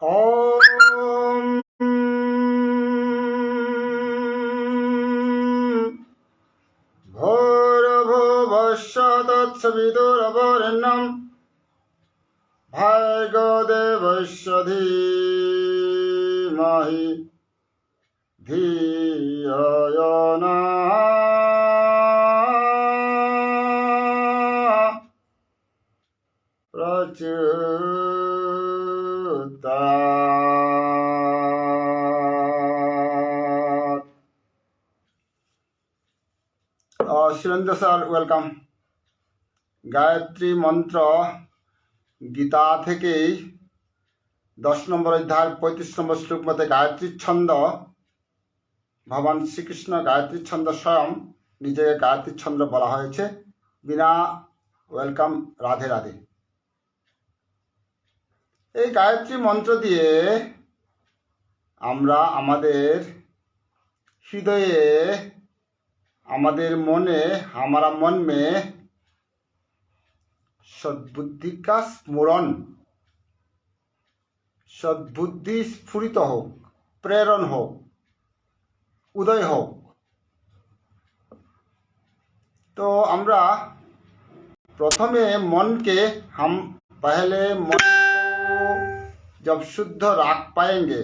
ॐ भूर्भुवस्सुः तत्सवितुर्वरेण्यं भर्गो देवस्य धीमहि धियो यो नः प्रचोदयात्। Surendra sir welcome. गायत्री मंत्र गीता থেকে 10 নম্বর অধ্যায় 35 নম্বর শ্লোক মতে গায়ত্রী ছন্দ ভগবান শ্রীকৃষ্ণ গায়ত্রী ছন্দ স্বয়ং নিজেকে গায়ত্রী ছন্দ বলা হয়েছে। বিনা ওয়েলকাম, রাধে রাধে। এই গায়ত্রী মন্ত্র দিয়ে আমরা আমাদের হৃদয়ে আমাদের মনে हमारा मन में सद्बुद्धि का स्मरण सद्बुद्धि स्फुरित हो, प्रेरण हो, उदय हो। तो আমরা प्रथमे मन के हम पहले मन को जब शुद्ध रख पाएंगे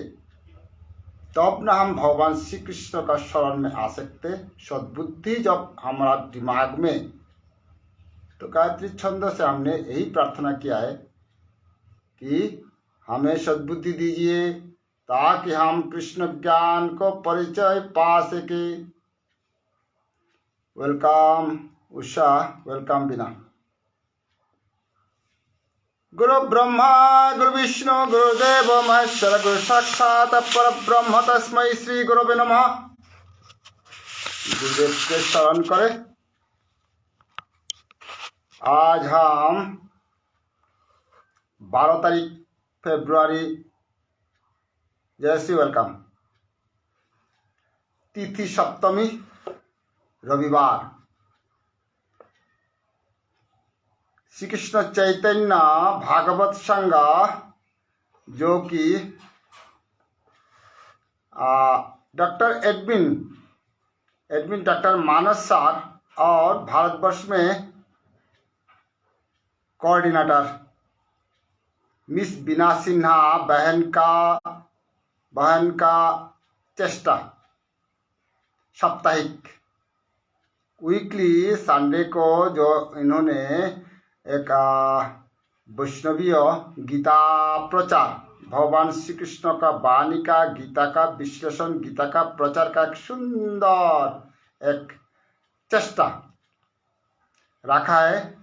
तब ना हम भगवान श्री कृष्ण का शरण में आ सकते। सद्बुद्धि जब हमारा दिमाग में, तो गायत्री छंद से हमने यही प्रार्थना किया है कि हमें सद्बुद्धि दीजिए ताकि हम कृष्ण ज्ञान को परिचय पा सके। वेलकम उषा, वेलकम बिना। गुरु ब्रह्मा गुरु विष्णु गुरुदेव महेश्वर गुरु साक्षात परब्रह्म तस्मै श्री गुरुवे नमः। गुरुदेव के शरण करें। आज हम 12 तारीख फरवरी, जैसी वेलकम, तिथि सप्तमी रविवार। श्री कृष्ण चैतन्य भागवत संघ जो कि डॉक्टर एडमिन डॉक्टर मानस सर और भारतवर्ष में कोऑर्डिनेटर मिस बीना सिन्हा बहन का चेष्टा साप्ताहिक वीकली संडे को जो इन्होंने एक वैष्णवीय गीता प्रचार, भगवान श्री कृष्ण का वाणी का, गीता का विश्लेषण, गीता का प्रचार का एक सुंदर एक चेष्टा रखा है।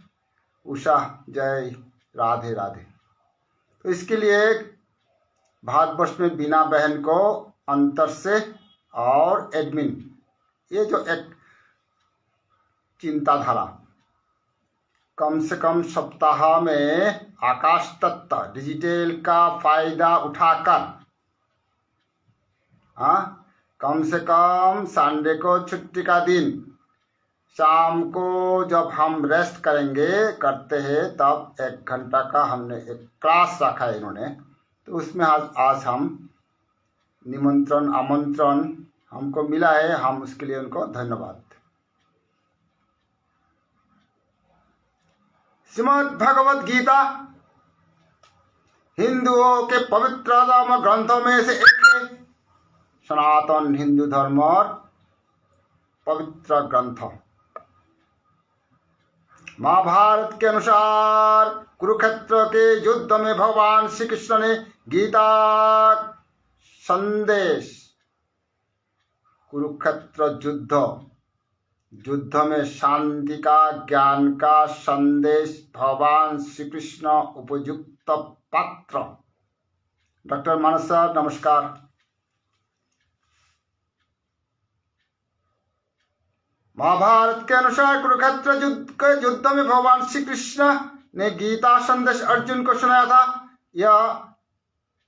उषा जय राधे राधे। तो इसके लिए भारतवर्ष में बीना बहन को अंतर से और एडमिन, ये जो एक चिंताधारा कम से कम सप्ताह में आकाश तत्व डिजिटल का फायदा उठाकर कम से कम संडे को छुट्टी का दिन शाम को जब हम रेस्ट करते हैं तब 1 घंटा का हमने एक क्लास रखा है इन्होंने। तो उसमें आज हम निमंत्रण आमंत्रण हमको मिला है, हम उसके लिए उनको धन्यवाद। श्रीमद् भगवत गीता हिंदुओं के पवित्रतम ग्रंथों में से एक है। सनातन हिंदू धर्म और पवित्र ग्रंथ। महाभारत के अनुसार कुरुक्षेत्र के युद्ध में भगवान श्री कृष्ण ने गीता संदेश, कुरुक्षेत्र युद्ध में शांति का, ज्ञान का संदेश भगवान श्री कृष्ण उपयुक्त पात्र। डॉक्टर मानस सर नमस्कार। महाभारत के अनुसार कुरुक्षेत्र युद्ध में भगवान श्री कृष्ण ने गीता संदेश अर्जुन को सुनाया था। यह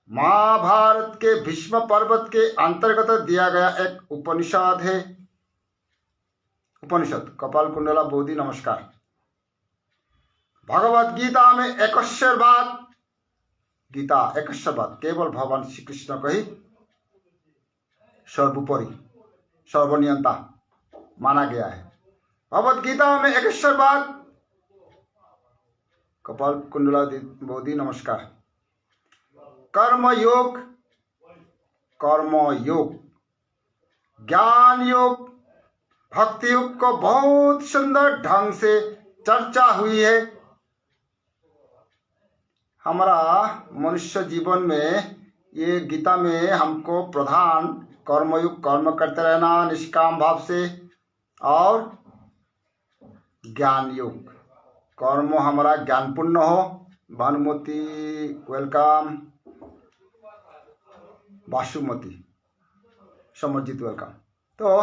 महाभारत के भीष्म पर्वत के अंतर्गत दिया गया एक उपनिषद है। उपनिषद कपाल कुंडला बोधि नमस्कार। भगवत गीता में 71 बार गीता एकस्वरवाद, केवल भगवान श्री कृष्ण को ही सर्वोपरि सर्वनियंता माना गया है। भगवद गीता में एकस्वरवाद। कपाल कुंडला बोधि नमस्कार। कर्मयोग, कर्मयोग, ज्ञान योग, भक्ति योग को बहुत सुंदर ढंग से चर्चा हुई है। हमारा मनुष्य जीवन में ये गीता में हमको प्रधान कर्मयुग, कर्म करते रहना निष्काम भाव से, और ज्ञान युग, कर्म हमारा ज्ञानपूर्ण हो। Bhanumati welcome, Vasumati Samarjit welcome. तो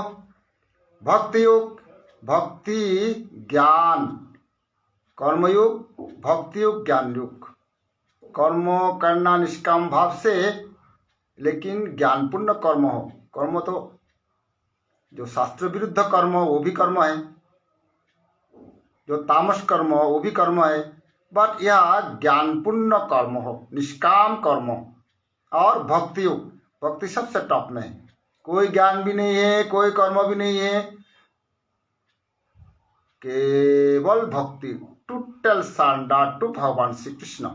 भक्ति युग, भक्ति ज्ञान, कर्मयुग, भक्ति युग, ज्ञान युग। कर्म करना निष्काम भाव से, लेकिन ज्ञानपूर्ण कर्म हो। कर्म तो जो शास्त्र विरुद्ध कर्म हो वो भी कर्म है, जो तामस कर्म हो वो भी कर्म है, बट यह ज्ञानपूर्ण कर्म हो, निष्काम कर्म हो। और भक्ति युग, भक्ति सबसे टॉप में है। कोई ज्ञान भी नहीं है, कोई कर्म भी नहीं है, केवल भक्ति, टोटल सरेंडर टू भगवान श्री कृष्ण।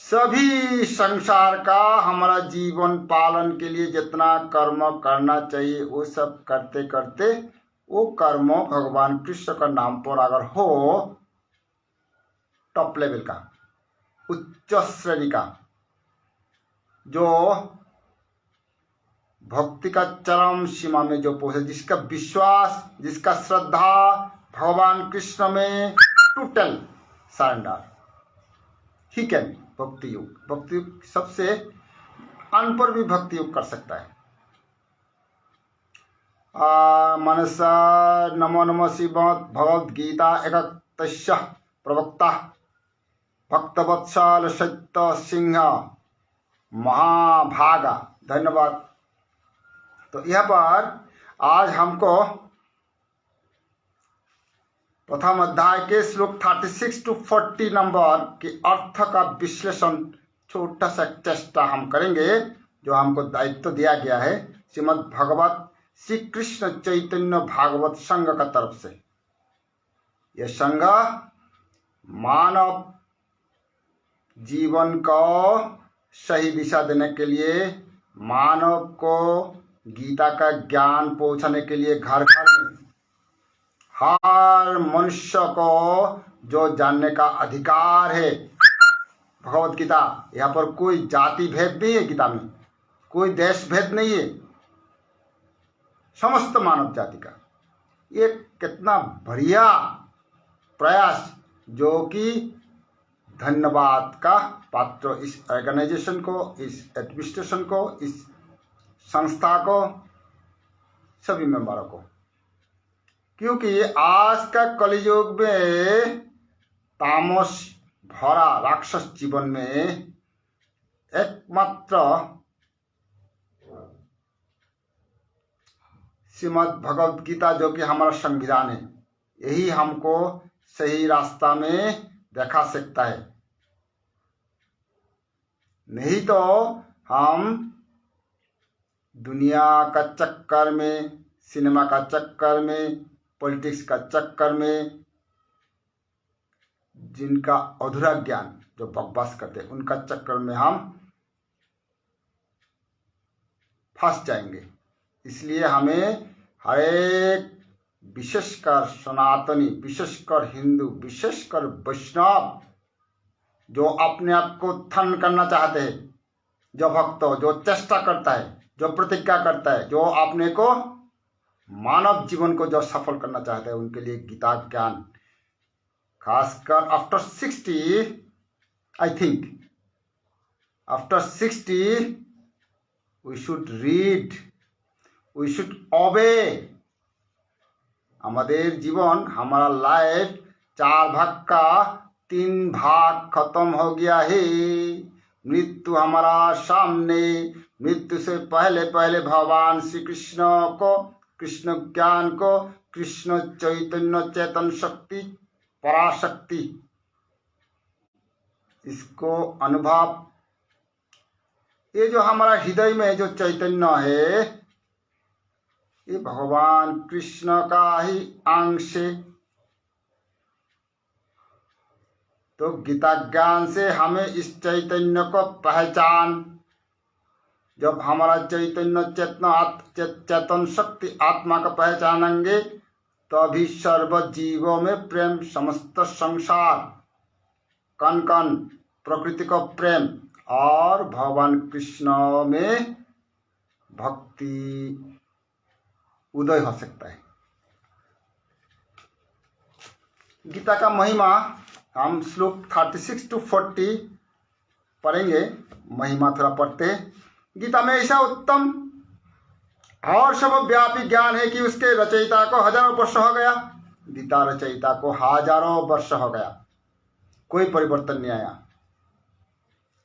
सभी संसार का हमारा जीवन पालन के लिए जितना कर्म करना चाहिए वो सब करते करते, वो कर्म भगवान कृष्ण का नाम पर अगर हो, टॉप लेवल का, उच्च श्रेणी का, जो भक्ति का चरम सीमा में जो पहुंचे, जिसका विश्वास, जिसका श्रद्धा भगवान कृष्ण में टोटल सरेंडर, ही कैन भक्ति योग। भक्ति योग सबसे अनपढ़ भी भक्ति योग कर सकता है। मनसा नमो नमः श्रीमद् भगवद गीता एकतस्य प्रवक्ता भक्तवत्सल सत्य सिंह महाभागा, धन्यवाद। तो यहाँ पर आज हमको प्रथम अध्याय के श्लोक 36 to 40 नंबर के अर्थ का विश्लेषण, छोटा सा चेष्टा हम करेंगे, जो हमको दायित्व दिया गया है श्रीमद् भगवत श्री कृष्ण चैतन्य भागवत संघ का तरफ से। यह संघ मानव जीवन को सही दिशा देने के लिए, मानव को गीता का ज्ञान पहुंचाने के लिए घर घर में हर मनुष्य को जो जानने का अधिकार है, भगवत गीता, यहाँ पर कोई जाति भेद नहीं है, गीता में कोई देश भेद नहीं है, समस्त मानव जाति का। ये कितना बढ़िया प्रयास, जो कि धन्यवाद का पात्र इस ऑर्गेनाइजेशन को, इस एडमिनिस्ट्रेशन को, इस संस्था को, सभी मेंबरों को। क्योंकि आज का कलियुग में तामस भरा राक्षस जीवन में एकमात्र श्रीमद् भगवद गीता, जो कि हमारा संविधान है, यही हमको सही रास्ता में दिखा सकता है। नहीं तो हम दुनिया का चक्कर में, सिनेमा का चक्कर में, पॉलिटिक्स का चक्कर में, जिनका अधूरा ज्ञान जो बकवास करते हैं, उनका चक्कर में हम फंस जाएंगे। इसलिए हमें हर एक, विशेषकर सनातनी, विशेषकर हिंदू, विशेषकर वैष्णव, जो अपने आप को उत्थान करना चाहते हैं, जो भक्त, जो चेष्टा करता है, जो प्रतिज्ञा करता है, जो अपने को मानव जीवन को जो सफल करना चाहते हैं, उनके लिए गीता ज्ञान, खासकर after 60, I think after 60 we should read, we should obey. हमारे जीवन, हमारा लाइफ 4 भाग का 3 भाग खत्म हो गया है। मृत्यु हमारा सामने, मृत्यु से पहले पहले भगवान श्री कृष्ण को, कृष्ण ज्ञान को, कृष्ण चैतन्य चेतन शक्ति, पराशक्ति इसको अनुभव, ये जो हमारा हृदय में जो चैतन्य है ये भगवान कृष्ण का ही अंश है। तो गीता ज्ञान से हमें इस चैतन्य को पहचान, जब हमारा चैतन्य चेतन शक्ति आत्मा का पहचानेंगे तभी सर्व जीवों में प्रेम, समस्त संसार कण कण प्रकृति को प्रेम और भगवान कृष्ण में भक्ति उदय हो सकता है। गीता का महिमा हम श्लोक 36 to 40 पढ़ेंगे। महिमा थोड़ा पढ़ते हैं। गीता में ऐसा उत्तम और सर्वव्यापी ज्ञान है कि उसके रचयिता को हजारों वर्ष हो गया। गीता रचयिता को हजारों वर्ष हो गया, कोई परिवर्तन नहीं आया।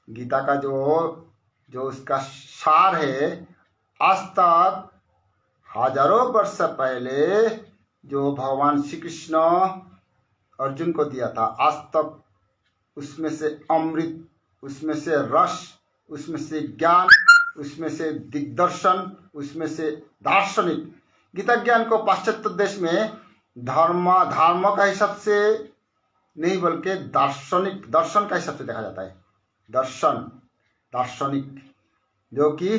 गीता का जो उसका सार है, आज तक हजारों वर्ष पहले जो भगवान श्री कृष्ण अर्जुन को दिया था, आज तक उसमें से अमृत, उसमें से रस, उसमें से ज्ञान, उसमें से दिग्दर्शन, उसमें से दार्शनिक, गीता ज्ञान को पाश्चात्य देश में धर्म का हिसाब से नहीं बल्कि दर्शन का हिसाब से देखा जाता है। दार्शनिक जो कि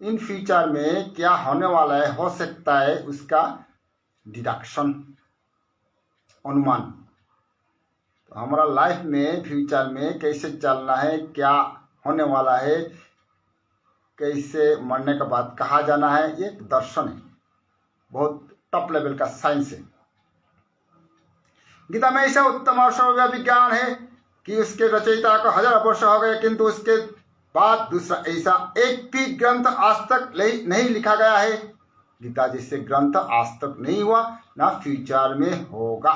इन फ्यूचर में क्या होने वाला है, हो सकता है, उसका डिडक्शन, अनुमान। तो हमारा लाइफ में फ्यूचर में कैसे चलना है, क्या होने वाला है, कैसे मरने के बाद कहाँ जाना है, ये दर्शन है, बहुत टॉप लेवल का साइंस है। गीता में ऐसा उत्तम और सर्वव्यापी ज्ञान है कि उसके रचयिता को हजारों वर्ष हो गए, किंतु उसके बाद दूसरा ऐसा एक भी ग्रंथ आज तक नहीं लिखा गया है। गीता जैसे ग्रंथ आज तक नहीं हुआ, ना फ्यूचर में होगा।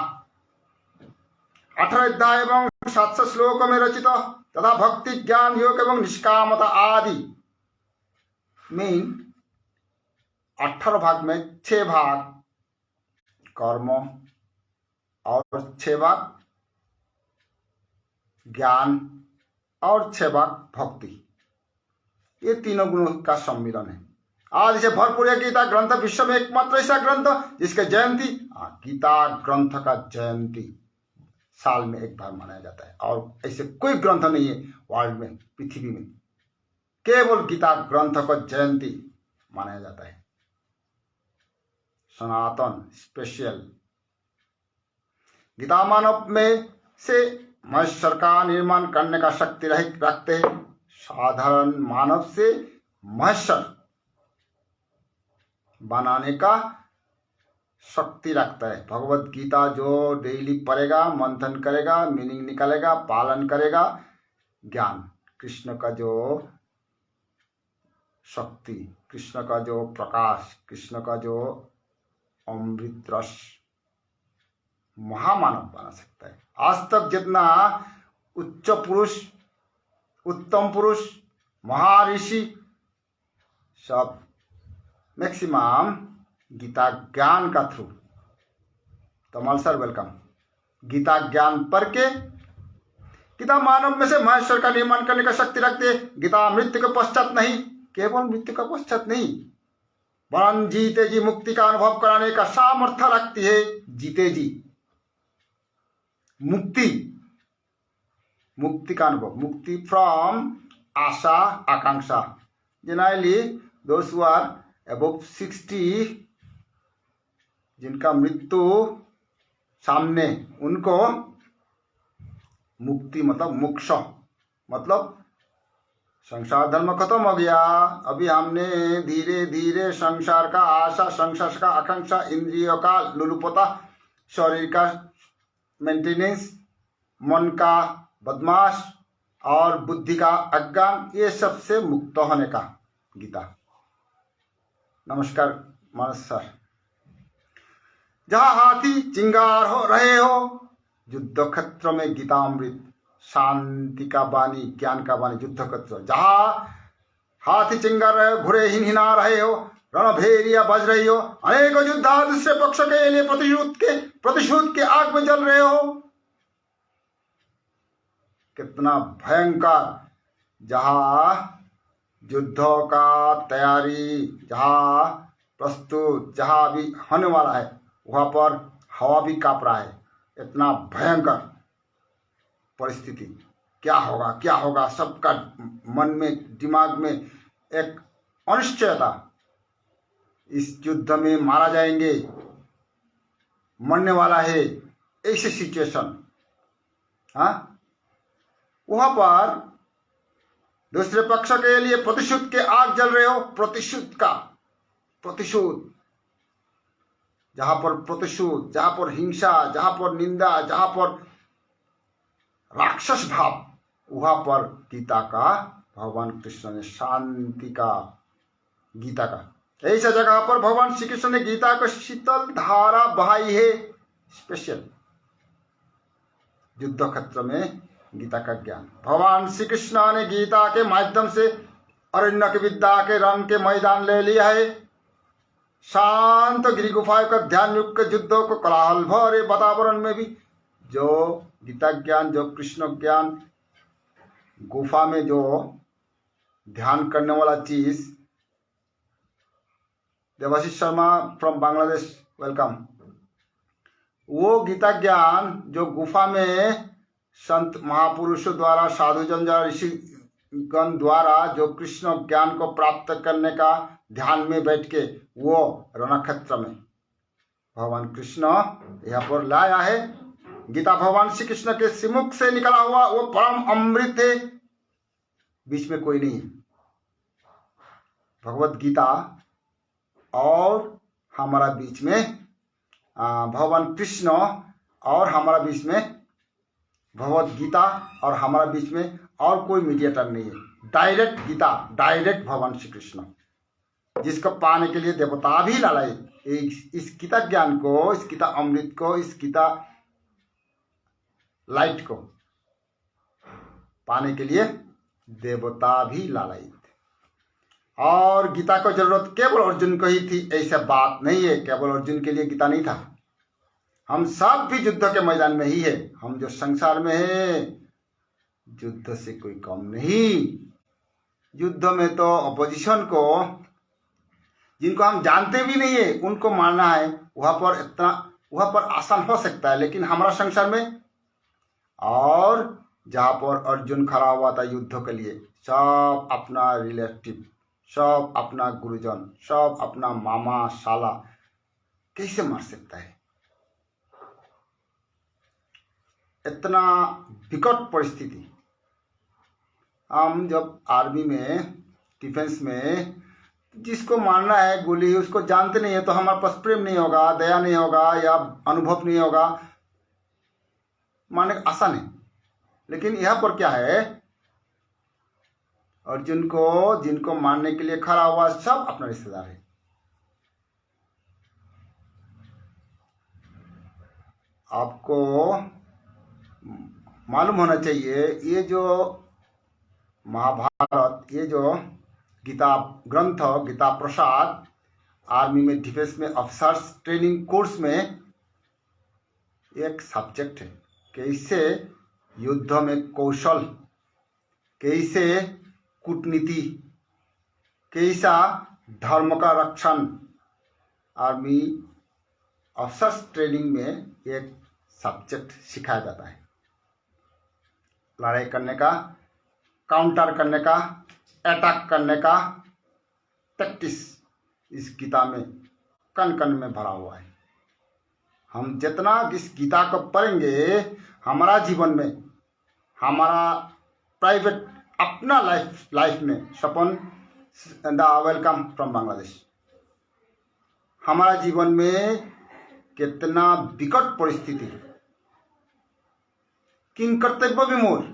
18 अध्याय एवं 700 श्लोकों में रचित तथा भक्ति, ज्ञान, योग एवं निष्कामता आदि मीन 18 भाग में 6 भाग कर्म और 6 भाग ज्ञान और 6 भाग भक्ति, ये तीनों गुणों का सम्मिलन है। आज इसे भरपूर है। गीता ग्रंथ विश्व में एकमात्र ऐसा ग्रंथ जिसके जयंती, गीता ग्रंथ का जयंती साल में एक बार मनाया जाता है, और ऐसे कोई ग्रंथ नहीं है वर्ल्ड में, पृथ्वी में, केवल गीता ग्रंथ का जयंती मनाया जाता है। सनातन स्पेशल। गीता मानव में से महेश्वर का निर्माण करने का शक्ति रखते हैं। साधारण मानव से महेश्वर बनाने का शक्ति रखता है। भगवत गीता जो डेली पढ़ेगा, मंथन करेगा, मीनिंग निकालेगा, पालन करेगा, ज्ञान, कृष्ण का जो शक्ति, कृष्ण का जो प्रकाश, कृष्ण का जो अमृत रस, महामानव बना सकता है। आज तक जितना उच्च पुरुष, उत्तम पुरुष, महर्षि, सब मैक्सिमम गीता ज्ञान का थ्रू। कमल सर वेलकम। गीता ज्ञान पढ़ के गीता मानव में से महेश्वर का निर्माण करने का शक्ति रखती है। गीता मृत्यु के पश्चात नहीं, केवल मृत्यु का पश्चात नहीं, वरन जीते जी मुक्ति का अनुभव कराने का सामर्थ्य रखती है। जीते जी मुक्ति का अनुभव, मुक्ति फ्रॉम आशा आकांक्षा। Generally those who are above 60, जिनका मृत्यु सामने, उनको मुक्ति मतलब मोक्ष, मतलब संसार धर्म खत्म हो गया, अभी हमने धीरे धीरे संसार का आशा, संसार का आकांक्षा, इंद्रियों का लुलुपता, शरीर का मेंटेनेंस, मन का बदमाश और बुद्धि का अज्ञान, ये सब से मुक्त होने का गीता। नमस्कार मानस सर। जहाँ हाथी चिंगार हो रहे हो, युद्ध क्षेत्र में गीतामृत, शांति का वाणी, ज्ञान का वाणी, युद्ध क्षेत्र। जहाँ हाथी चिंगार रहे हो, घोड़े हिनहिना रहे हो, रणभेरिया बज रही हो, अनेकों योद्धा दूसरे पक्ष के लिए प्रतिशोध के आग में जल रहे हो, कितना भयंकर, जहाँ युद्धों का तैयारी, जहाँ प्रस्तुत, जहाँ अभी होने वाला है, वहाँ पर हवा भी काँप रहा है। इतना भयंकर परिस्थिति, क्या होगा क्या होगा, सबका मन में, दिमाग में एक अनिश्चयता। इस युद्ध में मारा जाएंगे, मरने वाला है, ऐसे सिचुएशन। हाँ, वहाँ पर दूसरे पक्ष के लिए प्रतिशोध के आग जल रहे हो, प्रतिशोध, जहां पर प्रतिशोध, जहां पर हिंसा, जहां पर निंदा, जहां पर राक्षस भाव, वहां पर गीता का, भगवान कृष्ण ने शांति का, गीता का, ऐसा जगह पर भगवान श्री कृष्ण ने गीता को शीतल धारा बहाई है। स्पेशल युद्ध क्षेत्र में गीता का ज्ञान भगवान श्री कृष्ण ने गीता के माध्यम से अरण्य की विद्या के रण के मैदान ले लिया है। शांत गिरी गुफाओं का ध्यान युक्त युद्धों को कोलाहल भरे वातावरण में भी जो गीता ज्ञान, जो कृष्ण ज्ञान, गुफा में जो ध्यान करने वाला चीज। Debashish Sharma from Bangladesh, welcome. वो गीता ज्ञान जो गुफा में संत महापुरुषों द्वारा, साधुजन, ऋषिगण द्वारा जो कृष्ण ज्ञान को प्राप्त करने का ध्यान में बैठ के वो रणक्षेत्र में भगवान कृष्ण यहाँ पर लाया है। गीता भगवान श्री कृष्ण के श्रीमुख से निकला हुआ वो परम अमृत है, बीच में कोई नहीं है। भगवत गीता और हमारा बीच में भगवान कृष्ण और हमारा बीच में भगवत गीता और हमारा बीच में और कोई मीडिएटर नहीं है। डायरेक्ट गीता, डायरेक्ट भगवान श्री कृष्ण, जिसको पाने के लिए देवता भी लालाए। इस गीता ज्ञान को, इस गीता अमृत को, इस गीता लाइट को पाने के लिए देवता भी लालायित। और गीता को जरूरत केवल अर्जुन को ही थी, ऐसा बात नहीं है। केवल अर्जुन के लिए गीता नहीं था, हम सब भी युद्ध के मैदान में ही है। हम जो संसार में है, युद्ध से कोई कम नहीं। युद्ध में तो अपोजिशन को, जिनको हम जानते भी नहीं है, उनको मारना है। वहां पर आसान हो सकता है, लेकिन हमारा संसार में, और जहां पर अर्जुन खड़ा हुआ था युद्ध के लिए, सब अपना रिलेटिव, सब अपना गुरुजन, सब अपना मामा साला, कैसे मार सकता है? इतना विकट परिस्थिति। हम जब आर्मी में, डिफेंस में, जिसको मारना है गोली, उसको जानते नहीं है, तो हमारे पास प्रेम नहीं होगा, दया नहीं होगा, या अनुभव नहीं होगा, मारने आसान है। लेकिन यहाँ पर क्या है, अर्जुन को, जिनको मारने के लिए खड़ा हुआ, सब अपना रिश्तेदार है। आपको मालूम होना चाहिए, ये जो महाभारत, ये जो गीता ग्रंथ, गीता प्रसाद, आर्मी में, डिफेंस में, ऑफिसर्स ट्रेनिंग कोर्स में एक सब्जेक्ट है। कैसे युद्ध में कौशल, कैसे कूटनीति, कैसा धर्म का रक्षण, आर्मी ऑफिसर्स ट्रेनिंग में एक सब्जेक्ट सिखाया जाता है। लड़ाई करने का, काउंटर करने का, अटैक करने का प्रैक्टिस इस गीता में कण कण में भरा हुआ है। हम जितना इस गीता को पढ़ेंगे, हमारा जीवन में, हमारा प्राइवेट अपना लाइफ में, सपन वेलकम फ्रॉम बांग्लादेश, हमारा जीवन में कितना विकट परिस्थिति, किंग कर्तव्य विमूढ़,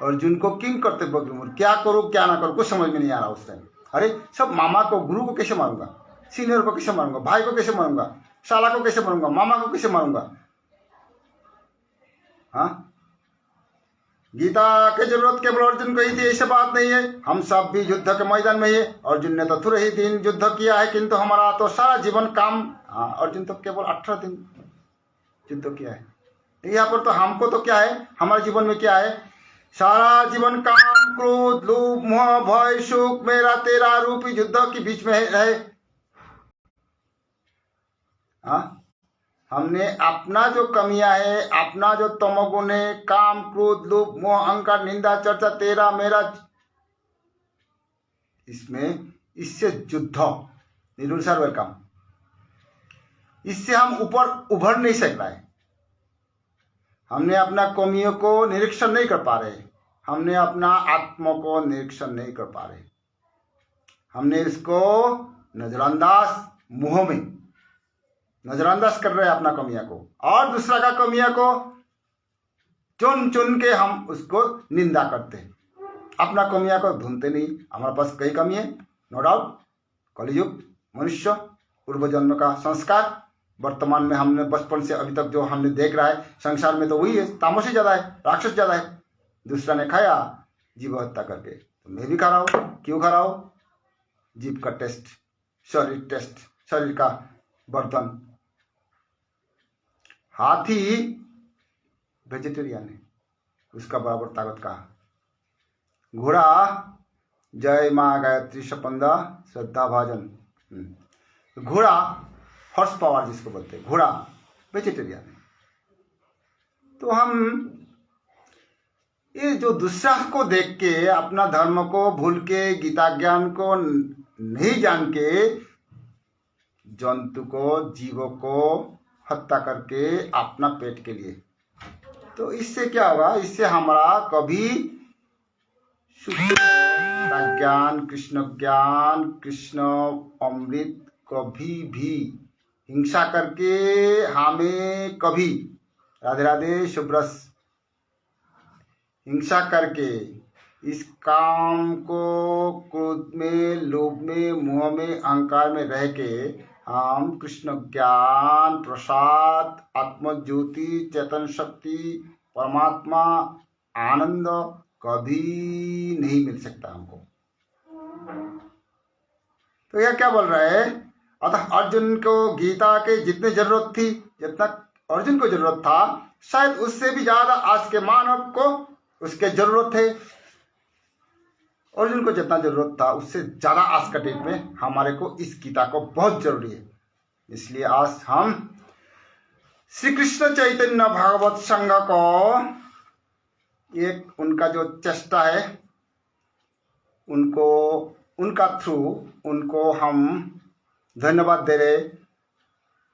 अर्जुन को किंग कर्तव्य विमूढ़, क्या करूं क्या ना करूं कुछ समझ में नहीं आ रहा उस टाइम। अरे सब मामा को, गुरु को कैसे मारूंगा, सीनियर को कैसे मारूंगा, भाई को कैसे मारूंगा, साला को कैसे मारूंगा, मामा को कैसे मारूंगा? हाँ, गीता की जरूरत केवल अर्जुन को ही थी, ऐसी बात नहीं है। हम सब भी युद्ध के मैदान में है। अर्जुन ने तो थोड़े ही दिन युद्ध किया है, किंतु हमारा तो सारा जीवन काम। हाँ, अर्जुन तो केवल 18 दिन युद्ध किया है। यहाँ पर तो हमको तो क्या है, हमारे जीवन में क्या है, सारा जीवन काम क्रोध लोभ मोह भय सुख मेरा तेरा रूपी युद्ध के बीच में रहे। हाँ, हमने अपना जो कमियां है, अपना जो तमोगुण है, काम क्रोध लोभ मोह अहंकार निंदा चर्चा तेरा मेरा, इससे युद्ध निरुत्साह वेलकम, इससे हम ऊपर उभर नहीं सकता है। हमने अपना कमियों को निरीक्षण नहीं कर पा रहे, हमने अपना आत्मा को निरीक्षण नहीं कर पा रहे, हमने इसको नजरअंदाज, मुंह में नजरअंदाज कर रहे हैं अपना कमियां को, और दूसरा का कमियां को चुन चुन के हम उसको निंदा करते हैं, अपना कमियां को ढूंढते नहीं। हमारे पास कई कमी है, नो डाउट। कलयुग मनुष्य, पूर्व जन्म का संस्कार, वर्तमान में हमने बचपन से अभी तक जो हमने देख रहा है संसार में, तो वही है, तामसी ज़्यादा है, राक्षस ज़्यादा है। दूसरा ने खाया जीव हत्या करके, तो मैं भी खा रहा हूँ। क्यों खा रहा हूँ? जीव का टेस्ट, शरीर का बर्तन। हाथी वेजिटेरियन है, उसका बराबर ताकत कहा। घोड़ा जय माँ गायत्री सपंदा श्रद्धा भाजन, घोड़ा हॉर्स पावर जिसको बोलते हैं, घोड़ा वेजिटेरियन है। तो हम ये जो दूसरा को देख के अपना धर्म को भूल के, गीता ज्ञान को नहीं जान के, जंतु को, जीवों को हत्या करके अपना पेट के लिए, तो इससे क्या होगा? इससे हमारा कभी शुद्ध ज्ञान, कृष्ण अमृत कभी भी हिंसा करके हमें कभी, राधे राधे शुभ्रस, हिंसा करके इस काम को क्रोध में, लोभ में, मोह में, अहंकार में रह के हम कृष्ण ज्ञान, प्रसाद, आत्म ज्योति, चेतन शक्ति, परमात्मा, आनंद कभी नहीं मिल सकता हमको। तो यह क्या बोल रहा है? अतः अर्जुन को गीता के जितने जरूरत थी, जितना अर्जुन को जरूरत था, शायद उससे भी ज्यादा आज के मानव को उसके जरूरत है। अर्जुन को जितना जरूरत था उससे ज्यादा आज का डेट में हमारे को इस गीता को बहुत जरूरी है। इसलिए आज हम श्री कृष्ण चैतन्य भागवत संघ को एक उनका जो चेष्टा है, उनका थ्रू उनको हम धन्यवाद दे रहे।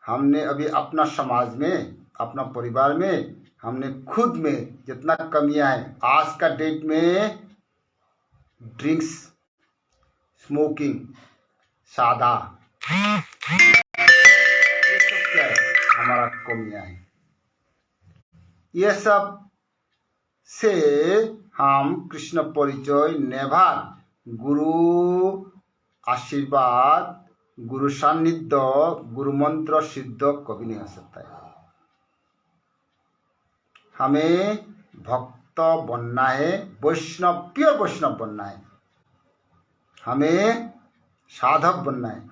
हमने अभी अपना समाज में, अपना परिवार में, हमने खुद में जितना कमियां हैं आज का डेट में, ड्रिंक्स, स्मोकिंग, सादा, ये सब क्या है? हमारा कमियां है। ये सब से हम कृष्ण परिचय नेभार, गुरु आशीर्वाद, गुरु सान्निध्य, गुरु मंत्र सिद्ध कभी नहीं हो सकता है। हमें भक्त बनना है, वैष्णव, प्योर वैष्णव बनना है, हमें साधक बनना है।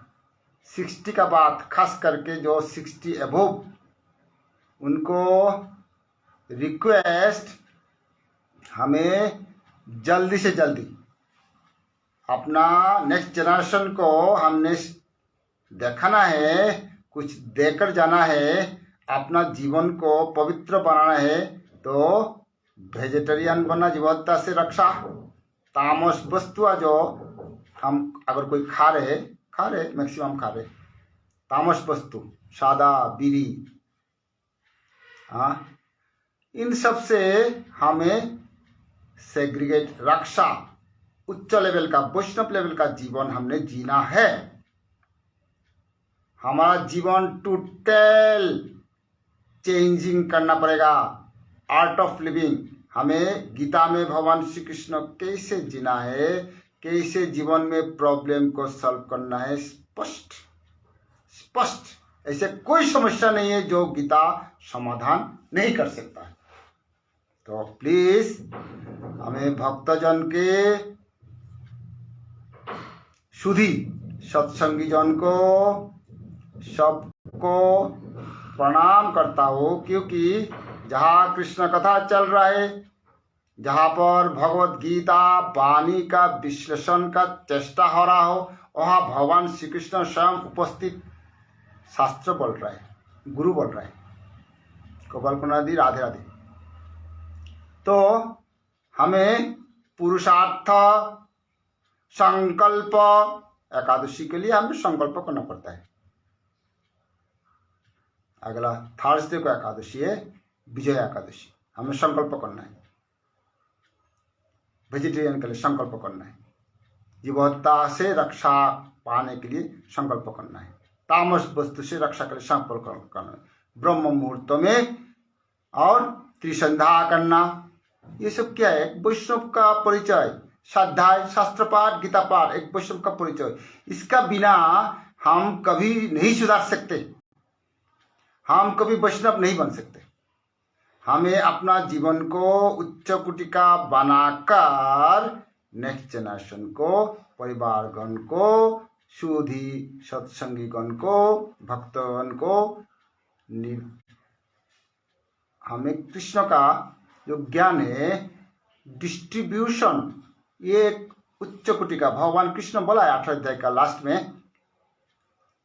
60 का बात, खास करके जो 60 अबोव, उनको रिक्वेस्ट, हमें जल्दी से जल्दी अपना नेक्स्ट जनरेशन को हमने दिखाना है, कुछ देकर जाना है, अपना जीवन को पवित्र बनाना है। तो वेजिटेरियन बनना, जीवहत्या से रक्षा, तामस वस्तु जो हम अगर कोई खा रहे मैक्सिमम खा रहे, तामस वस्तु, सादा, बीड़ी, हाँ, इन सब से हमें सेग्रीगेट, रक्षा, उच्च लेवल का, वैष्णव लेवल का जीवन हमने जीना है। हमारा जीवन टोटल चेंजिंग करना पड़ेगा, आर्ट ऑफ लिविंग। हमें गीता में भगवान श्री कृष्ण कैसे जीना है, कैसे जीवन में प्रॉब्लम को सॉल्व करना है, स्पष्ट। ऐसे कोई समस्या नहीं है जो गीता समाधान नहीं कर सकता है। तो प्लीज हमें भक्तजन के, सुधी सत्संगी जन को सबको प्रणाम करता हूँ, क्योंकि जहाँ कृष्ण कथा चल रहा है, जहाँ पर भगवत गीता वाणी का विश्लेषण का चेष्टा हो रहा हो, वहाँ भगवान श्री कृष्ण स्वयं उपस्थित शास्त्र बोल रहा है, गुरु बोल रहा है। गोपाल कुमार जी राधे राधे। तो हमें पुरुषार्थ संकल्प, एकादशी के लिए हमें संकल्प करना पड़ता है। अगला थर्सडे को एकादशी है, विजय एकादशी, हमें संकल्प करना है। वेजिटेरियन के लिए संकल्प करना है, जीवहत्या से रक्षा पाने के लिए संकल्प करना है, तामस वस्तु से रक्षा के लिए संकल्प करना है, ब्रह्म मुहूर्त में और त्रिसंध्या करना। ये सब क्या है? वैष्णव का परिचय, स्वाध्याय, शास्त्र पाठ, गीता पाठ एक वैष्णव का परिचय। इसका बिना हम कभी नहीं सुधार सकते, हम कभी वैष्णव नहीं बन सकते। हमें अपना जीवन को उच्च कोटि का बनाकर नेक्स्ट जनरेशन को, परिवारगण को, शुद्धि सत्संगीगण को, भक्तगण को हमें कृष्ण का जो ज्ञान है डिस्ट्रीब्यूशन, ये एक उच्च कोटि का भगवान कृष्ण बोला है 8 अध्याय का लास्ट में,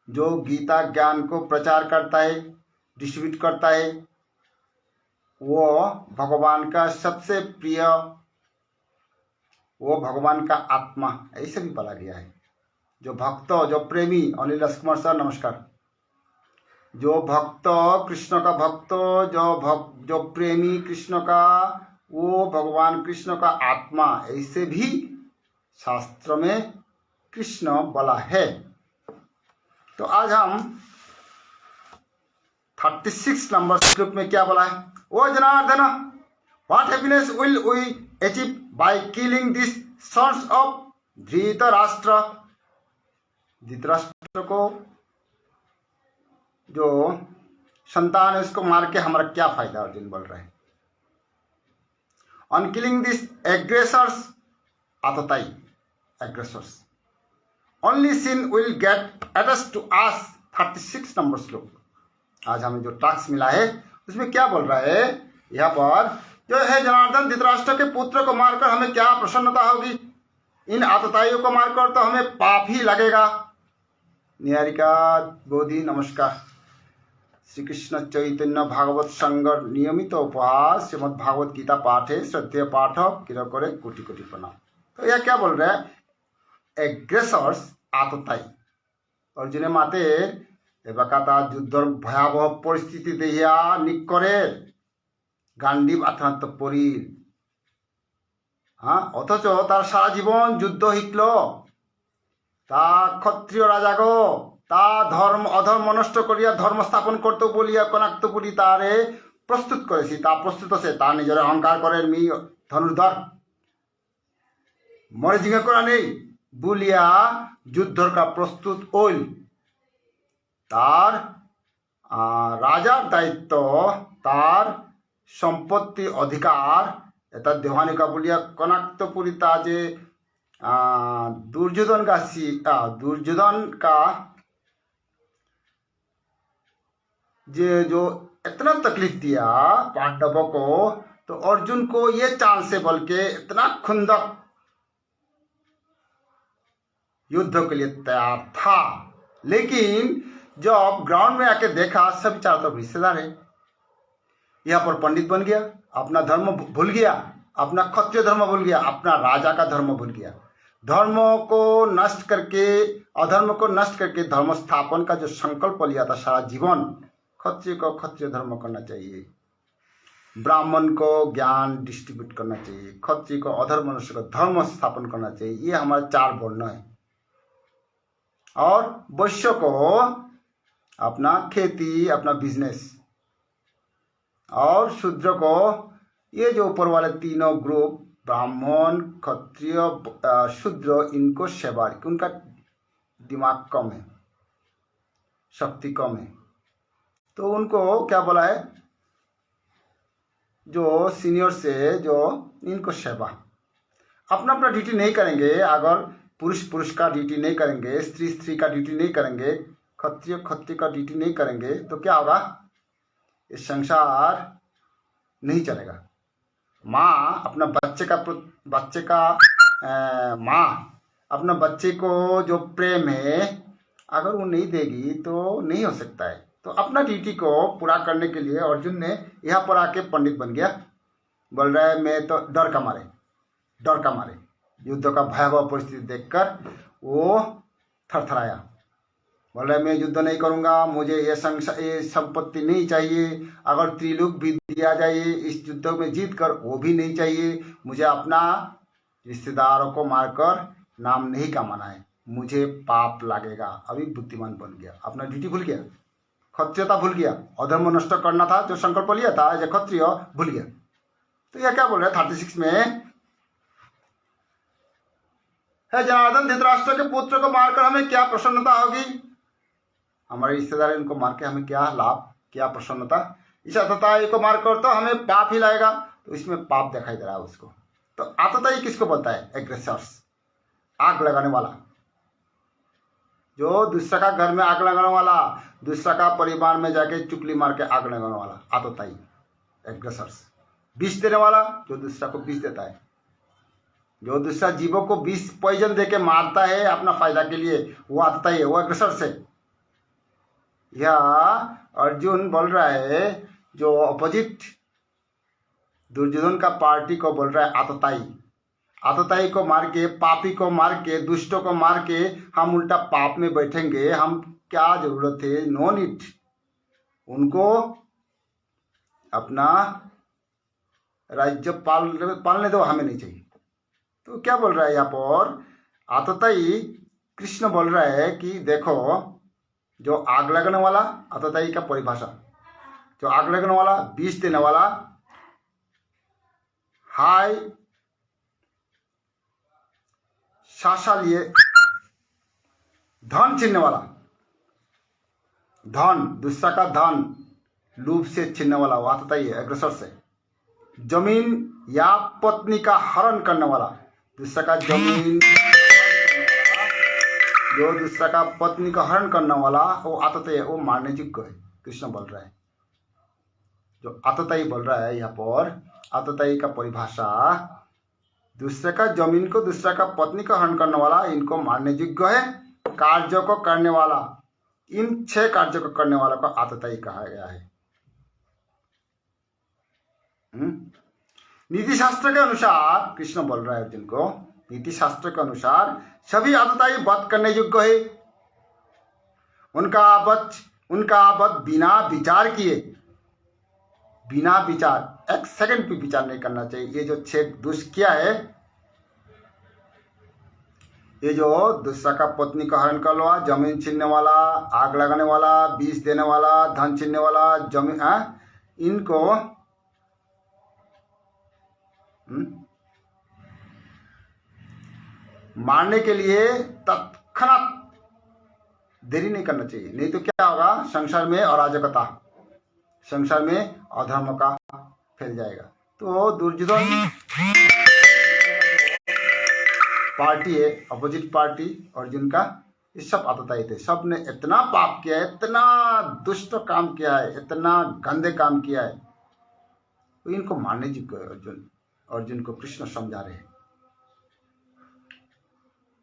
जो गीता ज्ञान को प्रचार करता है, डिस्ट्रीब्यूट करता है, वो भगवान का सबसे प्रिय, वो भगवान का आत्मा, ऐसे भी बोला गया है। जो भक्त, जो प्रेमी, अनिल कुमार सर नमस्कार। जो भक्त, कृष्ण का भक्त, जो प्रेमी कृष्ण का, वो भगवान कृष्ण का आत्मा, ऐसे भी शास्त्र में कृष्ण बोला है। तो आज हम 36 नंबर श्लोक में क्या बोला है? ओ Janardan, what happiness will we achieve by killing this sons of Dhritarashtra. Dhritarashtra को जो संतान है उसको मार के हमारा क्या फायदा? अर्जुन बोल रहे हैं। ऑन किलिंग दिस एग्रेसर्स, आतताई aggressors, only sin will get attached to us. 36 number श्लोक आज हमें जो टास्क मिला है उसमें क्या बोल रहा है? यहाँ पर जो है जनार्दन, धृतराष्ट्र के पुत्र को मारकर हमें क्या प्रसन्नता होगी? इन आतताइयों को मारकर तो हमें पाप ही लगेगा। निहारिका बोधि नमस्कार। श्री कृष्ण चैतन्य भागवत संघ नियमित उपहास श्रीमद भागवत गीता पाठे श्रद्धेय पाठक किर करे कोटि कोटि प्रणाम। तो यह क्या बोल रहा है? एग्रेसर्स आतताई। अर्जुने माते এবাকাতা যুদ্ধর ভয়াবহ পরিস্থিতি দেখিয়া নিকরের গান্ডীব আক্রান্ত পরীর, অথচ তার সারা জীবন যুদ্ধ শিখল, তা ক্ষত্রিয় রাজাগো তা অধর্ম নষ্ট করিয়া ধর্ম স্থাপন করতে বলিয়া কনাক্তপুরী তারে প্রস্তুত করেছি, তা প্রস্তুত আছে, তা নিজের অহংকার করেন মি ধনুর্ধর মরে জিজ্ঞা করা নেই বলিয়া যুদ্ধর কা প্রস্তুত ওইল। তার রাজার দায়িত্ব, তার সম্পত্তি অধিকার, এটা দেওয়ানিকা বলিয়া কনাক্তপুরী তা যে दुर्योधन का जो इतना तकलीफ दिया पांडवों को, तो अर्जुन को ये चांस से बोल के इतना खुंदक युद्ध के लिए तैयार था, लेकिन जब ग्राउंड में आके देखा सभी चारों तरफ रिश्तेदार है। यहाँ पर पंडित बन गया, अपना धर्म भूल गया, अपना क्षत्रिय धर्म भूल गया, अपना राजा का धर्म भूल गया। धर्म को नष्ट करके, अधर्म को नष्ट करके धर्म स्थापन का जो संकल्प लिया था सारा जीवन, क्षत्रिय को क्षत्रिय धर्म करना चाहिए, ब्राह्मण को ज्ञान डिस्ट्रीब्यूट करना चाहिए, क्षत्रिय को अधर्म मनुष्य को धर्म स्थापन करना चाहिए, ये हमारे 4 वर्ण है। और वैश्य को अपना खेती, अपना बिजनेस, और शूद्र को ये जो ऊपर वाले तीनों ग्रुप ब्राह्मण क्षत्रिय शूद्र, इनको सेवा, उनका दिमाग कम है, शक्ति कम है, तो उनको क्या बोला है? जो सीनियर से जो इनको सेवा, अपना अपना ड्यूटी नहीं करेंगे, अगर पुरुष का ड्यूटी नहीं करेंगे, स्त्री का ड्यूटी नहीं करेंगे, क्षत्रिय का ड्यूटी नहीं करेंगे, तो क्या होगा? इस संसार नहीं चलेगा। माँ अपना बच्चे का माँ अपना बच्चे को जो प्रेम है अगर वो नहीं देगी तो नहीं हो सकता है। तो अपना ड्यूटी को पूरा करने के लिए अर्जुन ने यहाँ पर आके पंडित बन गया। बोल रहा है मैं तो डर का मारे युद्ध का भयावह परिस्थिति देखकर वो थरथराया। बोल रहा है मैं युद्ध नहीं करूंगा, मुझे ये संपत्ति नहीं चाहिए, अगर त्रिलोक भी दिया जाए इस युद्ध में जीत कर वो भी नहीं चाहिए, मुझे अपना रिश्तेदारों को मारकर नाम नहीं कमाना है, मुझे पाप लगेगा। अभी बुद्धिमान बन गया, अपना ड्यूटी भूल गया, क्षत्रियता भूल गया, अधर्म नष्ट करना था जो संकल्प लिया था जो क्षत्रिय भूल गया। तो यह क्या बोल रहा है 36 में है, जनार्दन धृतराष्ट्र के पुत्र को मारकर हमें क्या प्रसन्नता होगी, हमारे रिश्तेदार इनको मार के हमें क्या लाभ, क्या प्रसन्नता, इस आतताई को मारकर तो हमें पाप ही लाएगा। तो इसमें पाप दिखाई दे रहा है उसको। तो आतताई किसको बोलता है? एग्रेसर्स, आग लगाने वाला, जो दूसरा का घर में आग लगाने वाला, दूसरा का परिवार में जाके चुगली मार के आग लगाने वाला आतताई, एग्रेसर्स। विष देने वाला, जो दूसरा को विष देता है, जो दूसरा जीवों को विष पॉइजन देके मारता है अपना फायदा के लिए, वो आतताई है, वो एग्रेसर्स है। यह अर्जुन बोल रहा है जो अपोजिट दुर्योधन का पार्टी को बोल रहा है आतताई। आतताई को मार के, पापी को मार के, दुष्टों को मार के हम उल्टा पाप में बैठेंगे, हम क्या जरूरत है, नो नीड। उनको अपना राज्य पालने दो, हमें नहीं चाहिए। तो क्या बोल रहा है यहाँ पर आतताई? कृष्ण बोल रहा है कि देखो जो आग लगने वाला, आतताई का परिभाषा, जो आग लगने वाला, विष देने वाला, हाय शासा लिए धन छीनने वाला, धन, दूसरा का धन लूप से छीनने वाला, वो आतताई है, एग्रेसर से। जमीन या पत्नी का हरण करने वाला, दूसरा का जमीन, जो दूसरा का पत्नी का हरण करने वाला, वो आतताई है, वो मारने योग्य है। कृष्ण बोल रहा है, जो आतताई बोल रहा है यहाँ पर, आतताई का परिभाषा दूसरे का जमीन को, दूसरा का पत्नी का हरण करने वाला, इनको मारने योग्य है। कार्यों को करने वाला, इन 6 कार्यों को करने वाला को आतताई कहा गया है। नीति शास्त्र के अनुसार कृष्ण बोल रहा है अर्जुन को, नीति शास्त्र के अनुसार सभी आतताई वध करने योग्य है। उनका वध बिना विचार किए, बिना विचार, एक सेकंड भी विचार नहीं करना चाहिए। ये जो 6 दुष्ट किया है, ये जो दूसरा का पत्नी का हरण करने वाला, जमीन छीनने वाला, आग लगाने वाला, विष देने वाला, धन छीनने वाला, जमीन, इनको मारने के लिए तत्क्षणात देरी नहीं करना चाहिए, नहीं तो क्या होगा, संसार में अराजकता, संसार में अधर्म का फैल जाएगा। तो दुर्योधन पार्टी है, अपोजिट पार्टी अर्जुन का, ये सब आतताई थे। सब ने इतना पाप किया है, इतना दुष्ट काम किया है, इतना गंदे काम किया है, तो इनको मारने योग्य है। अर्जुन को कृष्ण समझा रहे हैं।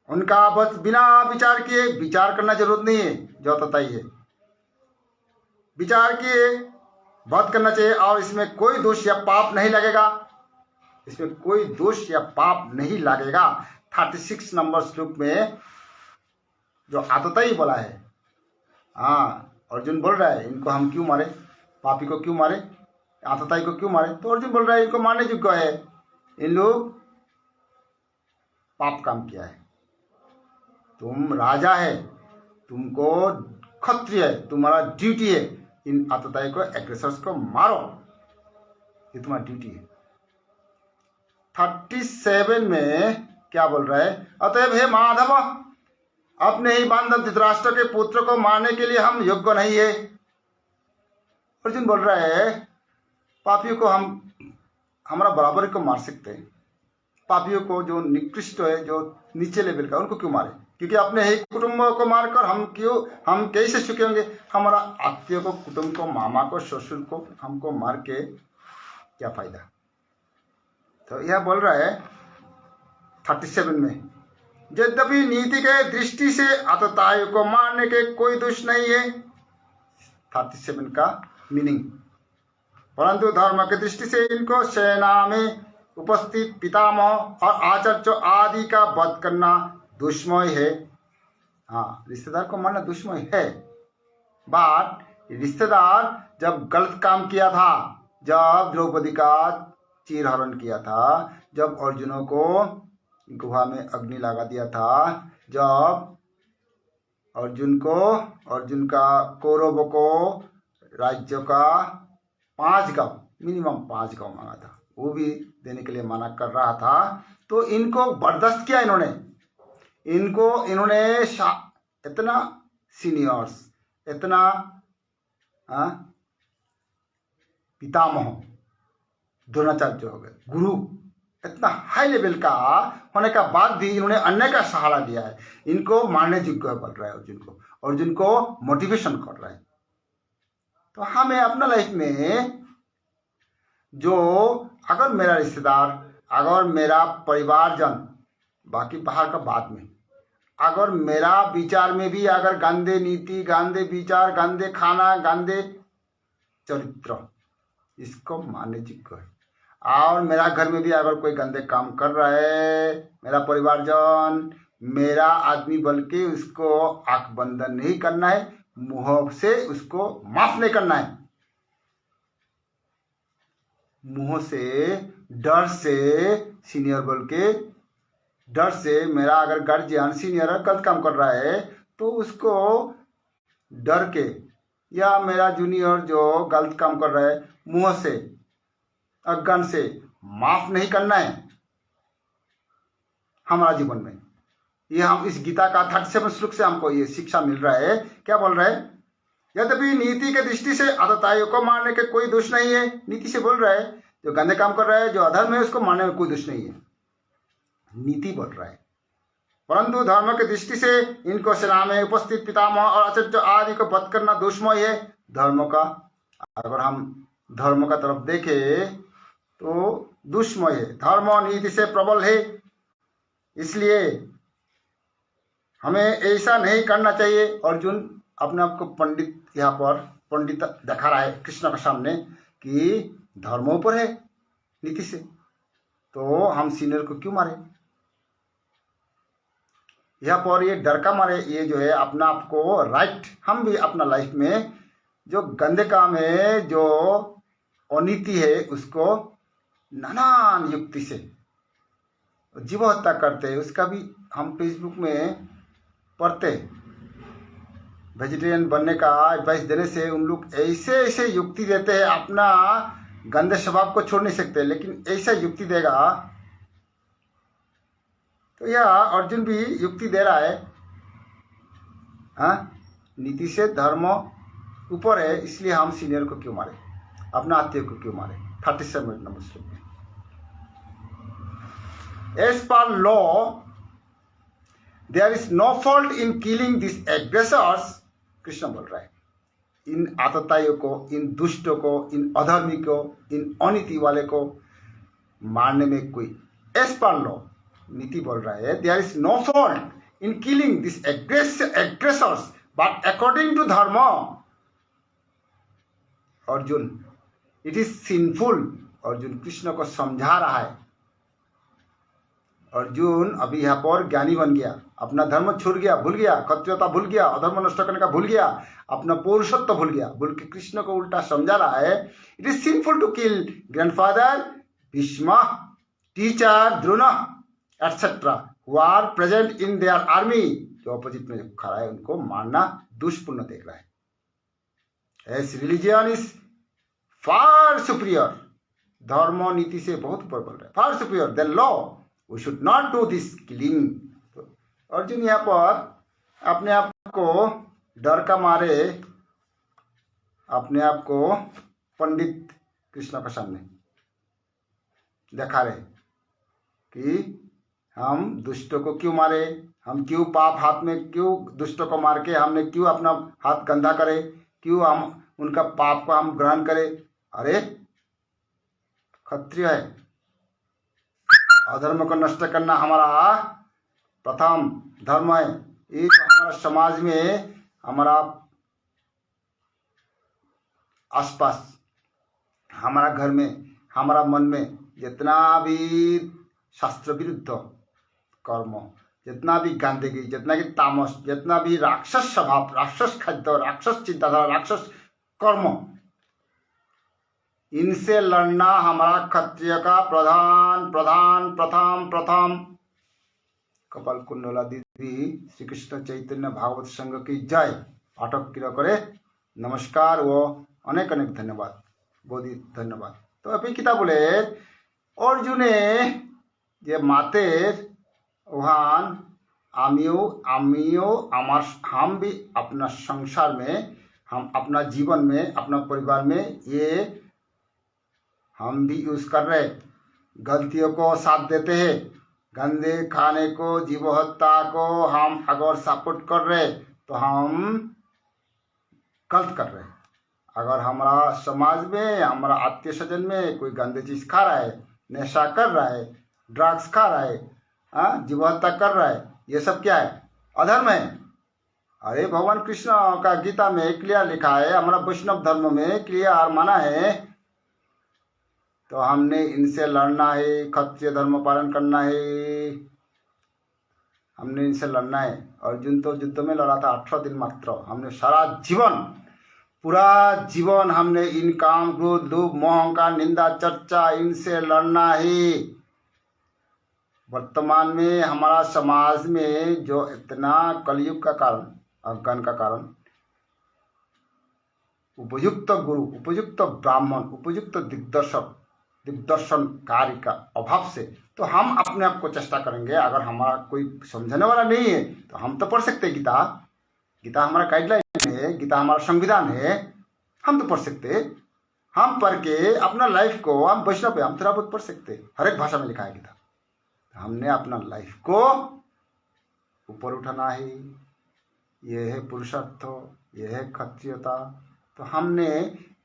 उनका बस बिना विचार किए, विचार करना जरूरत नहीं है, जो आतताई है, विचार किए वध करना चाहिए, और इसमें कोई दोष या पाप नहीं लगेगा, इसमें कोई दोष या पाप नहीं लगेगा। 36 नंबर श्लोक में जो आतताई बोला है, अर्जुन बोल रहा है इनको हम क्यों मारे, पापी को क्यों मारे, आतताई को क्यों मारे? तो अर्जुन बोल रहा है इनको मारने योग्य है, इन लोग पाप काम किया है। तुम राजा है, तुमको क्षत्रिय है, तुम्हारा ड्यूटी है, इन आतताई को, एग्रेसर्स को मारो, ये तुम्हारा ड्यूटी है। 37 में क्या बोल रहा है? अतएव हे माधव, अपने ही बांधव धृतराष्ट्र के पुत्र को मारने के लिए हम योग्य नहीं है। अर्जुन बोल रहा है पापियों को हम हमारा बराबर को मार सकते हैं, पापियों को जो निकृष्ट है, जो नीचे लेवल का, उनको क्यों मारे? क्योंकि अपने ही कुटुंब को मारकर हम कैसे सुखी होंगे? हमारा आत्मीय को, कुटुंब को, मामा को, ससुर को हमको मार के क्या फायदा। तो यह बोल रहा है 37 में, यद्यपि नीति के दृष्टि से आततायु को मारने के कोई दोष नहीं है, 37 का मीनिंग, परंतु धर्म की दृष्टि से इनको सेना में उपस्थित पितामह और आचार्य आदि का वध करना दुष्मय है। हाँ, रिश्तेदार को मारना दुष्मय है, बट रिश्तेदार जब गलत काम किया था, जब द्रौपदी का चीरहरण किया था, जब अर्जुनों को गुहा में अग्नि लगा दिया था, जब अर्जुन का कौरवों को राज्य का 5 गांव, मिनिमम 5 गांव मांगा था, वो भी देने के लिए मना कर रहा था। तो इनको बर्दाश्त किया इन्होंने इतना सीनियर्स, इतना पितामह द्रोणाचार्य हो गए, गुरु, इतना हाई लेवल का होने का बाद भी इन्होंने अन्य का सहारा लिया है। इनको मारने योग्य बोल रहा है, अर्जुन को मोटिवेशन कर रहा है। तो हमें अपना लाइफ में जो, अगर मेरा रिश्तेदार, अगर मेरा परिवारजन, बाकी बाहर का बाद में, अगर मेरा विचार में भी अगर गंदे नीति, गंदे विचार, गंदे खाना, गंदे चरित्र, इसको मानने योग्य है। और मेरा घर में भी अगर कोई गंदे काम कर रहा है, मेरा परिवारजन, मेरा आदमी, बल्कि उसको आंख बंद नहीं करना है, मुंह से उसको माफ नहीं करना है, मुंह से, डर से, सीनियर बोल के, डर से, मेरा अगर गार्जियन सीनियर गलत काम कर रहा है तो उसको डर के, या मेरा जूनियर जो गलत काम कर रहा है, मुंह से, अज्ञान से माफ नहीं करना है हमारा जीवन में। ये हम इस गीता का 37 श्लोक से हमको ये शिक्षा मिल रहा है। क्या बोल रहा है? यद्यपि नीति के दृष्टि से आतताइयों को मारने के कोई दोष नहीं है। नीति से बोल रहा है, जो गंदे काम कर रहा है, जो अधर्म है, उसको मारने में कोई दोष नहीं है, नीति बोल रहा है। परंतु धर्म की दृष्टि से इनको सेना में उपस्थित पितामह और आचार्य आदि को वध करना दुष्मय है। धर्म का, अगर हम धर्म का तरफ देखें तो दुष्मय है, धर्म नीति से प्रबल है, इसलिए हमें ऐसा नहीं करना चाहिए। अर्जुन अपने आप को पंडित, यहाँ पर पंडित दिखा रहा है कृष्ण के सामने कि धर्म ऊपर है नीति से, तो हम सीनियर को क्यों मारे। यहाँ पर ये डर का मारे, ये जो है अपना आप को राइट, हम भी अपना लाइफ में जो गंदे काम है, जो अनीति है, उसको नानान युक्ति से जीव हत्या करते हैं। उसका भी हम फेसबुक में पढ़ते, वेजिटेरियन बनने का एडवाइस देने से उन लोग ऐसे ऐसे युक्ति देते हैं, अपना गंदे स्वभाव को छोड़ नहीं सकते, लेकिन ऐसा युक्ति देगा। तो यह अर्जुन भी युक्ति दे रहा है, हाँ, नीति से धर्म ऊपर है, इसलिए हम सीनियर को क्यों मारे, अपना आत्मीय को क्यों मारे। 37 नंबर श्लोक में, as per law there is no fault in killing this aggressors, Krishna बोल रहा है, इन आतताइयों को, इन दुष्टों को, इन अधर्मी को, इन अनीति वाले को मारने में कोई, एज पर लॉ, नीति बोल रहा है, there is no fault in killing this aggressors but according to dharma. Arjun, it is sinful. Arjun Krishna को समझा रहा है। अर्जुन अभी यहाँ पर ज्ञानी बन गया, अपना धर्म छोड़ गया, भूल गया, क्षत्रियता भूल गया, अधर्म नष्ट करने का भूल गया, अपना पौरुषत्व भूल गया, बोल के कृष्ण को उल्टा समझा रहा है। It is sinful to kill grandfather Bhishma, teacher Drona etcetera who are present in their army. जो अपोजिट में खड़ा है उनको मारना दुष्पूर्ण देख रहा है। As religion is far superior, धर्म नीति से बहुत ऊपर बोल रहा है, far superior than law, we should not do this killing. तो अर्जुन यहाँ पर अपने आप को डर का मारे, अपने आप को पंडित कृष्ण के सामने दिखा रहे कि हम दुष्टों को क्यों मारे, हम क्यों पाप हाथ में, क्यों दुष्टों को मार के हमने क्यों अपना हाथ गंदा करे, क्यों हम उनका पाप को हम ग्रहण करें। अरे क्षत्रिय है। अधर्म को नष्ट करना हमारा प्रथम धर्म है। एक हमारा समाज में, हमारा आसपास, हमारा घर में, हमारा मन में जितना भी शास्त्र विरुद्ध कर्म, जितना भी गंदगी, जितना भी तामस, जितना भी राक्षस स्वभाव, राक्षस खाद्य, राक्षस चिंताधारा, राक्षस कर्म, इनसे लड़ना हमारा क्षत्रिय का प्रथम। कपाल कुंडला दीदी श्री कृष्ण चैतन्य भागवत संघ की जय। पाठक किरा करे नमस्कार व अनेक अनेक धन्यवाद, बोधी धन्यवाद। तो अभी किताब बोले अर्जुने जे मातेर ওহান आमियो हम भी अपना संसार में, हम अपना जीवन में, अपना परिवार में ये हम भी यूज़ कर रहे, गलतियों को साथ देते हैं। गंदे खाने को, जीव हत्या को हम अगर सपोर्ट कर रहे तो हम गलत कर रहे। अगर हमारा समाज में, हमारा आत्मीय स्वजन में कोई गंदे चीज़ खा रहा है, नशा कर रहा है, ड्रग्स खा रहा है, जीव हत्या कर रहा है, ये सब क्या है? अधर्म है। अरे भगवान कृष्ण का गीता में क्लियर लिखा है, हमारा वैष्णव धर्म में क्लियर माना है। तो हमने इनसे लड़ना है, क्षत्रिय धर्म पालन करना है, हमने इनसे लड़ना है। अर्जुन तो युद्ध में लड़ा था 18 दिन मात्र। हमने सारा जीवन, पूरा जीवन हमने इन काम, क्रोध, लोभ, मोह का निंदा, चर्चा, इनसे लड़ना है। वर्तमान में हमारा समाज में जो इतना कलयुग का कारण, अज्ञान का कारण, उपयुक्त गुरु, उपयुक्त ब्राह्मण, उपयुक्त दिग्दर्शनकारी का अभाव से, तो हम अपने आप को चेष्टा करेंगे। अगर हमारा कोई समझने वाला नहीं है तो हम तो पढ़ सकते हैं गीता। गीता हमारा गाइडलाइन है, गीता हमारा संविधान है, हम तो पढ़ सकते हैं। हम पढ़ के अपना लाइफ को, हम वैष्णव है, हम थोड़ा बहुत पढ़ सकते हैं। हर एक भाषा में लिखा है गीता। हमने अपना लाइफ को ऊपर उठाना है। यह है पुरुषार्थ, यह है क्षत्रियता। तो हमने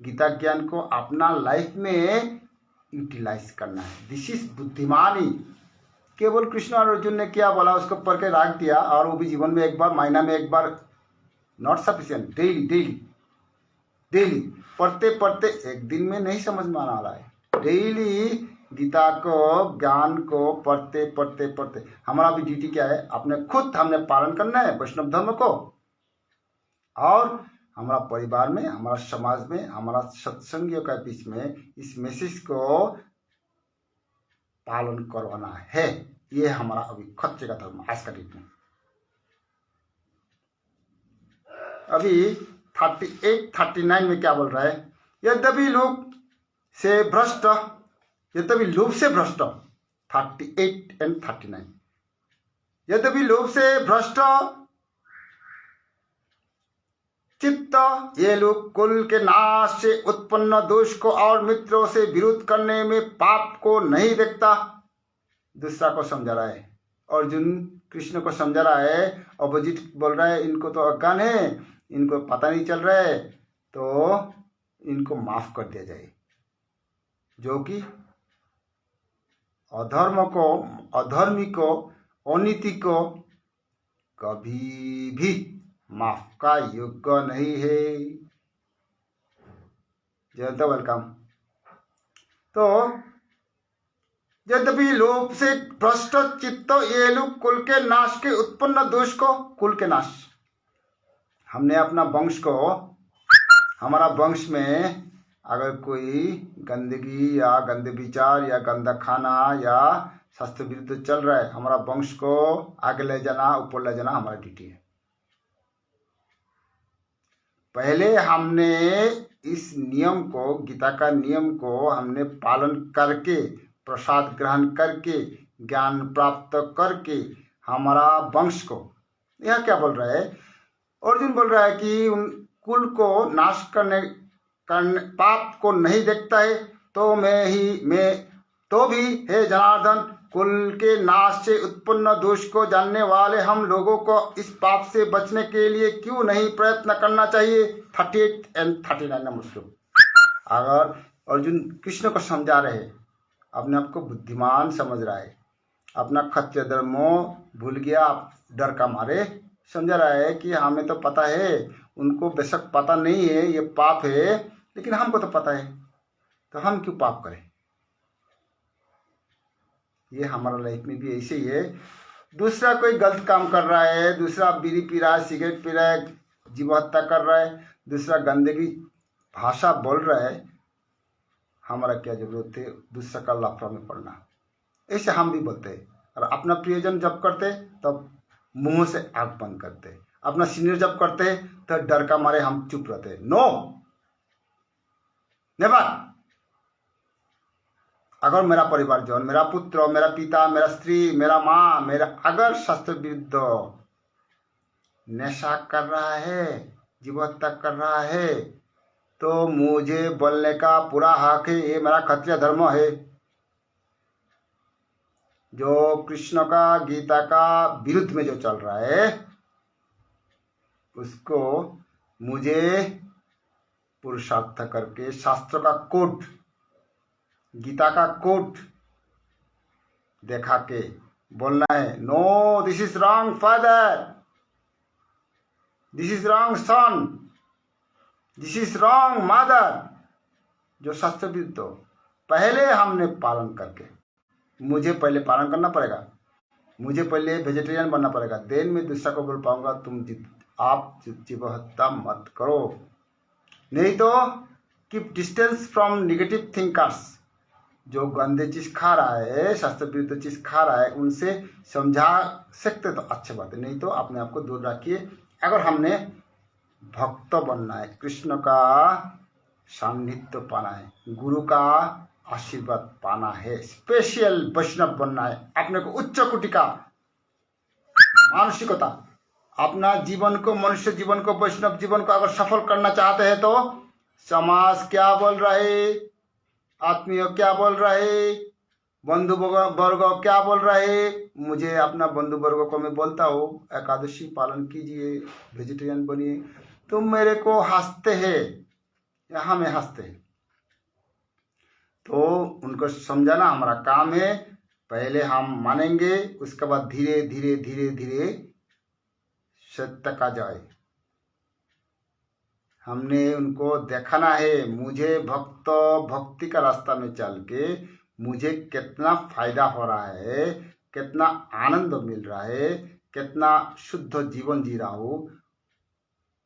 गीता ज्ञान को अपना लाइफ में यूटिलाइज करना है। दिस इज बुद्धिमानी। केवल कृष्ण और अर्जुन ने क्या बोला उसको पढ़ के रख दिया, और वो भी जीवन में एक बार, महीना में एक बार, नॉट सफिशिएंट। डेली पढ़ते पढ़ते एक दिन में नहीं समझ में आना रहा है। डेली गीता को, ज्ञान को पढ़ते पढ़ते पढ़ते हमारा भी ड्यूटी क्या है? अपने खुद हमने पालन करना है वैष्णव धर्म को, और हमारा परिवार में, हमारा समाज में, हमारा सत्संगियों के बीच में इस मैसेज को पालन करवाना है। ये हमारा अभी क्षत्रिय का धर्म आज का डेट में। अभी 38, 39 में क्या बोल रहा है? यद्यपि लोभ से भ्रष्ट, 38 एंड 39। यद्यपि लोभ से भ्रष्ट चित्त ये लोग कुल के नाश से उत्पन्न दोष को और मित्रों से विरोध करने में पाप को नहीं देखता। दूसरा को समझा रहा है, अर्जुन कृष्ण को समझा रहा है, अपोजिट बोल रहा है इनको तो अज्ञान है, इनको पता नहीं चल रहा है, तो इनको माफ कर दिया जाए। जो कि अधर्म को, अधर्मी को, अनीति को कभी भी माफ का योग्य नहीं है। जयंत वेलकम। तो यद्यपि लोभ से भ्रष्ट चित्त ये लोग कुल के नाश के उत्पन्न दोष को, कुल के नाश, हमने अपना वंश को, हमारा वंश में अगर कोई गंदगी या गंदे विचार या गंदा खाना या शास्त्र विरुद्ध चल रहा है, हमारा वंश को आगे ले जाना, ऊपर ले जाना हमारा ड्यूटी है। पहले हमने इस नियम को, गीता का नियम को हमने पालन करके, प्रसाद ग्रहण करके, ज्ञान प्राप्त करके हमारा वंश को, यह क्या बोल रहा है? अर्जुन बोल रहा है कि उन कुल को नाश करने पाप को नहीं देखता है, तो मैं तो भी हे जनार्दन, कुल के नाश से उत्पन्न दोष को जानने वाले हम लोगों को इस पाप से बचने के लिए क्यों नहीं प्रयत्न करना चाहिए? 38 एंड 39 नंबर श्लोक। अगर अर्जुन कृष्ण को समझा रहे, अपने आप को बुद्धिमान समझ रहा है, अपना क्षत्रिय धर्म भूल गया, डर का मारे समझ रहा है कि हमें तो पता है, उनको बेशक पता नहीं है ये पाप है, लेकिन हमको तो पता है, तो हम क्यों पाप करें। ये हमारा लाइफ में भी ऐसे ही है। दूसरा कोई गलत काम कर रहा है, दूसरा बीड़ी पी रहा है, सिगरेट पी रहा है, जीव हत्या कर रहा है, दूसरा गंदगी भाषा बोल रहा है, हमारा क्या जरूरत है दूसरा का लफड़ा में पड़ना। ऐसे हम भी बोलते हैं, और अपना प्रियजन जब करते तब मुंह से आग बंद करते, अपना सीनियर जब करते तो डर का मारे हम चुप रहते। No, never. अगर मेरा परिवारजन, मेरा पुत्र, मेरा पिता, मेरा स्त्री, मेरा माँ, मेरा अगर शास्त्र विरुद्ध नशा कर रहा है, जीव हत्या कर रहा है, तो मुझे बोलने का पूरा हक है। ये मेरा क्षत्रिय धर्म है। जो कृष्ण का, गीता का विरुद्ध में जो चल रहा है, उसको मुझे पुरुषार्थ करके शास्त्र का कोड, गीता का कोड देखा के बोलना है। No, this is wrong father, this is wrong son, this is wrong mother. जो शास्त्र विरुद्ध हो, पहले हमने पालन करके, मुझे पहले पालन करना पड़ेगा, मुझे पहले वेजिटेरियन बनना पड़ेगा, देन मैं दूसरा को बोल पाऊंगा आप जीव हत्या मत करो। नहीं तो keep distance from negative thinkers. जो गंदे चीज खा रहा है, शास्त्र विरुद्ध चीज खा रहा है, उनसे समझा सकते तो अच्छी बात है, नहीं तो अपने आप को दूर रखिए। अगर हमने भक्त बनना है, कृष्ण का सान्निध्य पाना है, गुरु का आशीर्वाद पाना है, स्पेशल वैष्णव बनना है, अपने को उच्च कोटि का मानसिकता, अपना जीवन को, मनुष्य जीवन को, वैष्णव जीवन को अगर सफल करना चाहते हैं, तो समाज क्या बोल रहे, आत्मीय क्या बोल रहे, बंधु वर्ग क्या बोल रहे, मुझे अपना बंधु वर्ग को मैं बोलता हूँ एकादशी पालन कीजिए, वेजिटेरियन बनिए, तुम मेरे को हंसते हैं या हमें हंसते हैं। तो उनको समझाना हमारा काम है। पहले हम मानेंगे, उसके बाद धीरे धीरे धीरे धीरे सत्य का जय हमने उनको दिखाना है। मुझे भक्ति का रास्ता में चल के मुझे कितना फायदा हो रहा है, कितना आनंद मिल रहा है, कितना शुद्ध जीवन जी रहा हूँ,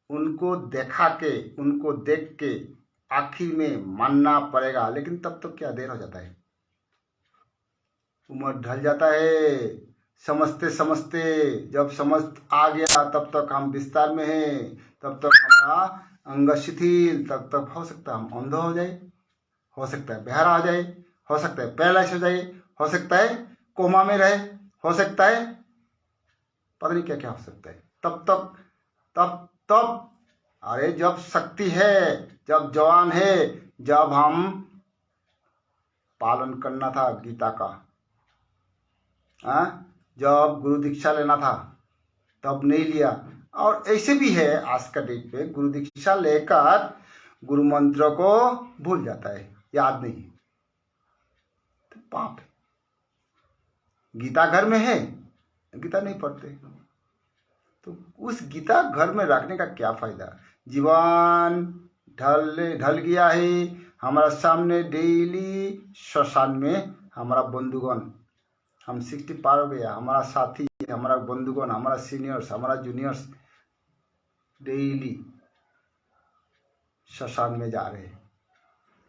उनको देखा के, उनको देख के आखिर में मानना पड़ेगा। लेकिन तब तो क्या देर हो जाता है, उम्र ढल जाता है, समझते समझते जब समझ आ गया तब तक हम विस्तार में हैं, तब तक हमारा अंग शिथिल, तब तक हो सकता है हम अंधा हो जाए, हो सकता है बहरा हो जाए, हो सकता है पैरालाइज हो जाए, हो सकता है कोमा में रहे, हो सकता है पता नहीं क्या क्या हो सकता है। तब अरे जब शक्ति है, जब जवान है, जब हम पालन करना था गीता का, जब गुरु दीक्षा लेना था तब नहीं लिया। और ऐसे भी है आज का डेट पे, गुरु दीक्षा लेकर गुरु मंत्र को भूल जाता है, याद नहीं, तो पाप है। गीता घर में है, गीता नहीं पढ़ते, तो उस गीता घर में रखने का क्या फायदा। जीवन ढल गया है, हमारा सामने डेली श्मशान में हमारा बंधुगण, हम 60 पार हो गया, हमारा साथी, हमारा बंधुगण, हमारा सीनियर्स, हमारा जूनियर्स डेली श्मशान में जा रहे हैं।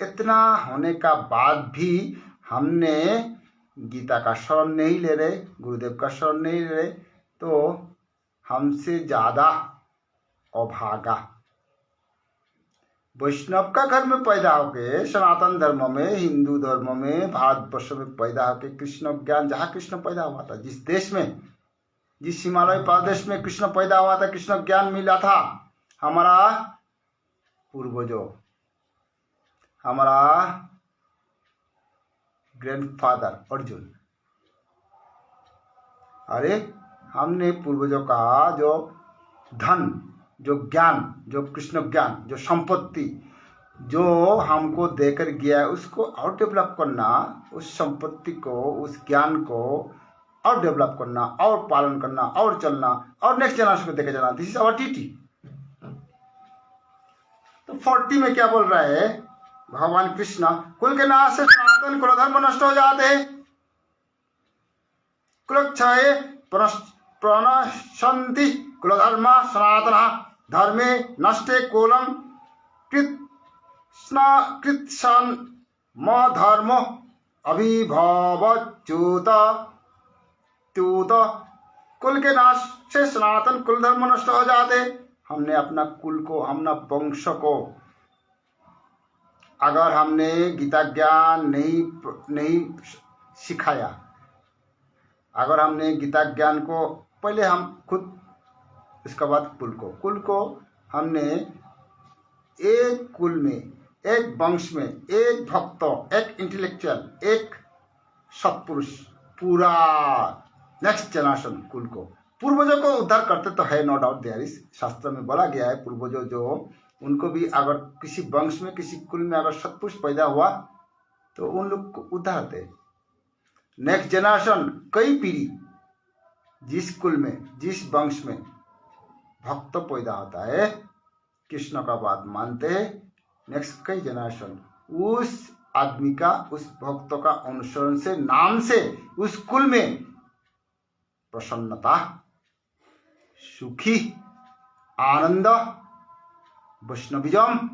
इतना होने का बाद भी हमने गीता का शरण नहीं ले रहे, गुरुदेव का शरण नहीं ले रहे, तो हमसे ज्यादा अभागा वैष्णव का घर में पैदा होके, सनातन धर्म में, हिंदू धर्म में, भारतवर्ष में पैदा होके कृष्ण ज्ञान, जहाँ कृष्ण पैदा हुआ था, जिस देश में, जिस हिमालय प्रदेश में कृष्ण पैदा हुआ था, कृष्ण ज्ञान मिला था, हमारा पूर्वजों, हमारा ग्रैंडफादर अर्जुन, अरे हमने पूर्वजों का जो धन, जो ज्ञान, जो कृष्ण ज्ञान, जो संपत्ति, जो हमको देकर गया है उसको और डेवलप करना, उस संपत्ति को, उस ज्ञान को और डेवलप करना और पालन करना और चलना और नेक्स्ट जनरेशन को देकर जाना। This is our duty. तो 40 में क्या बोल रहा है भगवान कृष्ण? कुल के नाश से सनातन कुल धर्म नष्ट हो जाते हैं, कुलक्षये प्रणशन्ति कुलधर्म सनातन धर्मे नष्टे कुलम कृत्सन म धर्म अभिभवच्युत त्युत। कुल के नाश से सनातन कुल धर्म नष्ट हो जाते। हमने अपना कुल को, अपना वंश को, अगर हमने गीता ज्ञान नहीं सिखाया, अगर हमने गीता ज्ञान को पहले हम खुद, इसके बाद कुल को हमने एक कुल में, एक वंश में, एक भक्त, एक इंटेलेक्चुअल, एक सत्पुरुष, पूरा नेक्स्ट जनरेशन कुल को, पूर्वजों को उद्धार करते तो है, नो डाउट देयर इज। शास्त्र में बोला गया है पूर्वजों जो उनको भी अगर किसी वंश में, किसी कुल में अगर सत्पुरुष पैदा हुआ तो उन लोग को उद्धार दे। नेक्स्ट जनरेशन कई पीढ़ी जिस कुल में, जिस वंश में भक्त पैदा होता है, कृष्ण का बात मानते हैं, नेक्स्ट कई जनरेशन उस आदमी का, उस भक्त का अनुसरण से, नाम से उस कुल में प्रसन्नता, सुखी, आनंद, वैष्णविज्म,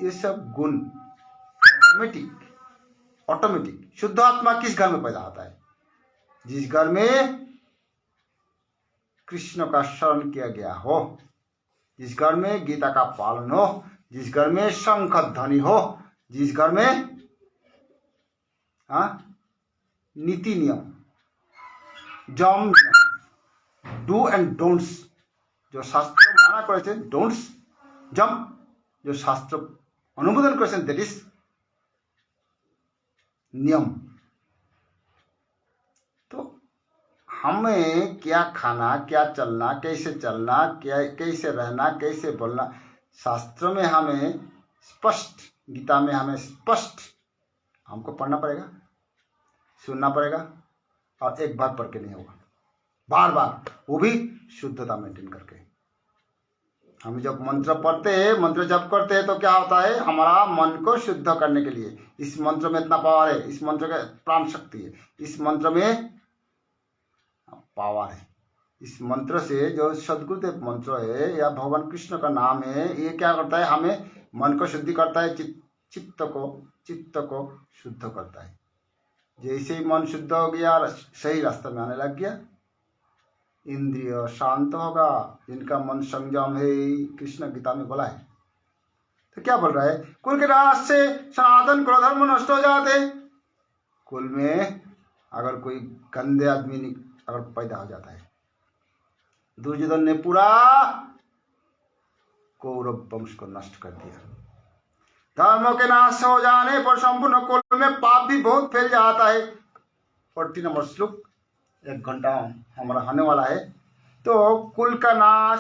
ये सब गुण ऑटोमेटिक। शुद्ध आत्मा किस घर में पैदा होता है? जिस घर में कृष्ण का शरण किया गया हो, जिस घर में गीता का पालन हो, जिस घर में शंख ध्वनि हो, जिस घर में नीति नियम, जम, डू एंड डोंट्स, जो शास्त्र माना करे डोंट्स, जम जो शास्त्र अनुमोदन करे, दैट इज नियम। तो हमें क्या खाना, क्या चलना, कैसे चलना, क्या कैसे रहना, कैसे बोलना, शास्त्र में हमें स्पष्ट, गीता में हमें स्पष्ट हमको पढ़ना पड़ेगा, सुनना पड़ेगा, और एक बार पढ़ के नहीं होगा, बार बार, वो भी शुद्धता मेंटेन करके। हम जब मंत्र पढ़ते हैं, मंत्र जप करते हैं, तो क्या होता है? हमारा मन को शुद्ध करने के लिए इस मंत्र में इतना पावर है, इस मंत्र का प्राण शक्ति है, इस मंत्र में पावर है। इस मंत्र से जो सदगुरुदेव मंत्र है या भगवान कृष्ण का नाम है, ये क्या करता है? हमें मन को शुद्धि करता है, चित्त को शुद्ध करता है। जैसे ही मन शुद्ध हो गया, सही रास्ते में आने लग गया, इंद्रिय शांत होगा, जिनका मन संयम है, कृष्ण गीता में बोला है। तो क्या बोल रहा है? कुल के नाश से सनातन कुल धर्म नष्ट हो जाते। कुल में अगर कोई गंदे आदमी अगर पैदा हो जाता है, दुर्योधन ने पूरा कौरव वंश को नष्ट कर दिया। धर्मों के नाश हो जाने पर संपूर्ण कुल में पाप भी बहुत फैल जाता है। 40 नंबर श्लोक, 1 घंटा हमारा होने वाला है। तो कुल का नाश,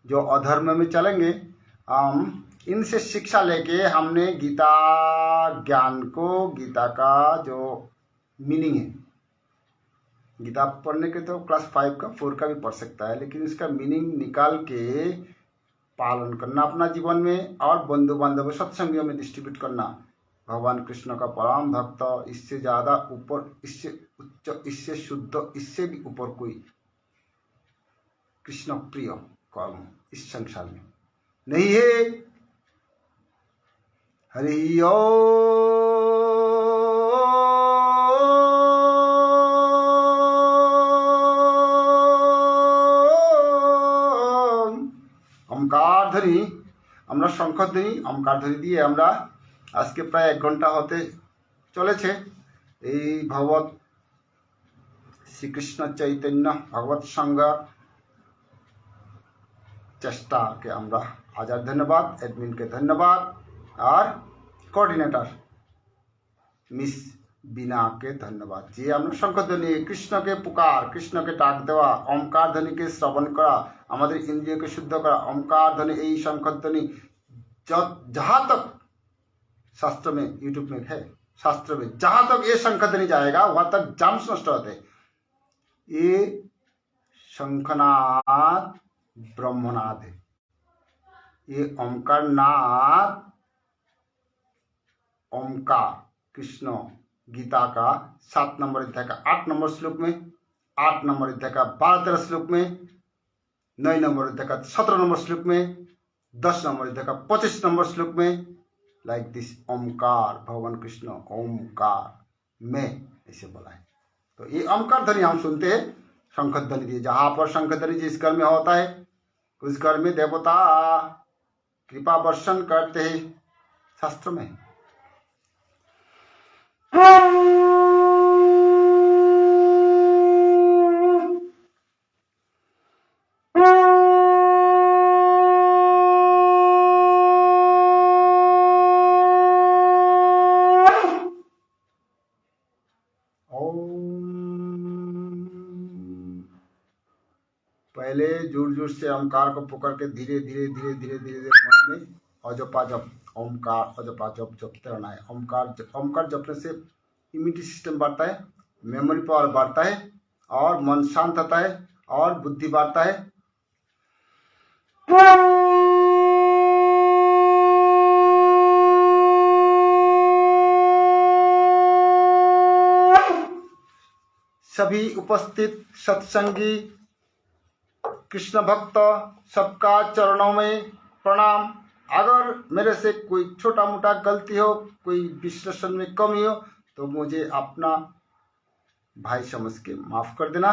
जो अधर्म में चलेंगे, हम इनसे शिक्षा लेके हमने गीता ज्ञान को, गीता का जो मीनिंग है, गीता पढ़ने के तो क्लास 5 का 4 का भी पढ़ सकता है, लेकिन इसका मीनिंग निकाल के पालन करना अपना जीवन में, और बंधु बांधव सत्संगियों में डिस्ट्रीब्यूट करना। भगवान कृष्ण का परम भक्त, इससे ज़्यादा ऊपर, इससे उच्च, इससे शुद्ध, इससे भी ऊपर कोई कृष्ण प्रिय कर्म इस संसार में नहीं है। हरि ओम। ओमकार ध्वनि, আমরা শঙ্খ ধ্বনি, ওমকার ধ্বনি দিয়ে আমরা আজকে প্রায় 1 ঘন্টা হতে চলেছে এই ভগবত শ্রীকৃষ্ণ চৈতন্য ভগবত সঙ্গ চেষ্টাকে আমরা হাজার ধন্যবাদ, অ্যাডমিনকে ধন্যবাদ, আর কোঅর্ডিনেটর মিস বিনাকে ধন্যবাদ। যে আমরা শঙ্খধ্বনি কৃষ্ণকে পুকার, কৃষ্ণকে ডাক দেওয়া, ओमकार ধ্বনিকে শ্রবণ করা, আমাদের ইন্দ্রিয়কে শুদ্ধ করা, ओमकार ধ্বনি এই शंखध्वनि जहाँ तक शास्त्र में यूट्यूब में है, शास्त्र में जहाँ तक ये शंखध्वनि जाएगा वहाँ तक जाम्स नष्ट होते। ये शंखनाद ब्रह्मनाद है। ये ओमकार नाद, ओमकार कृष्ण गीता का 7 नंबर अध्याय का 8 नंबर श्लोक में, 8 नंबर अध्याय का 12-13 श्लोक में, 9 नंबर अध्याय का 17 नंबर श्लोक में, 10 नंबर अध्याय का 25 नंबर श्लोक में, लाइक दिस ओमकार भगवान कृष्ण ओमकार में ऐसे बोला है। तो ये ओमकार ध्वनि हम सुनते हैं शंखध्वनि दिए। जहाँ पर शंखध्वनि जिस घर में होता है उस घर में देवता कृपा वर्षण करते हैं, शास्त्र में। पहले जोर जोर से ओमकार को पुकार के धीरे धीरे धीरे धीरे धीरे मन में अजपा जप, ओमकार अजपा जप जपते रहना है। ओमकार जपने से इम्यूनिटी सिस्टम बढ़ता है, मेमोरी पावर बढ़ता है और मन शांत होता है और बुद्धि बढ़ता है। सभी उपस्थित सत्संगी कृष्ण भक्त सबका चरणों में प्रणाम। अगर मेरे से कोई छोटा मोटा गलती हो, कोई विश्लेषण में कमी हो तो मुझे अपना भाई समझ के माफ कर देना।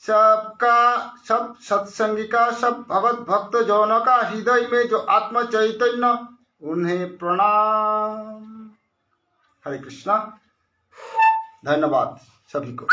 सबका सब सत्संगी का सब भगवत भक्त जनों का हृदय में जो आत्मा चैतन्य उन्हें प्रणाम। हरे कृष्णा। धन्यवाद सभी को।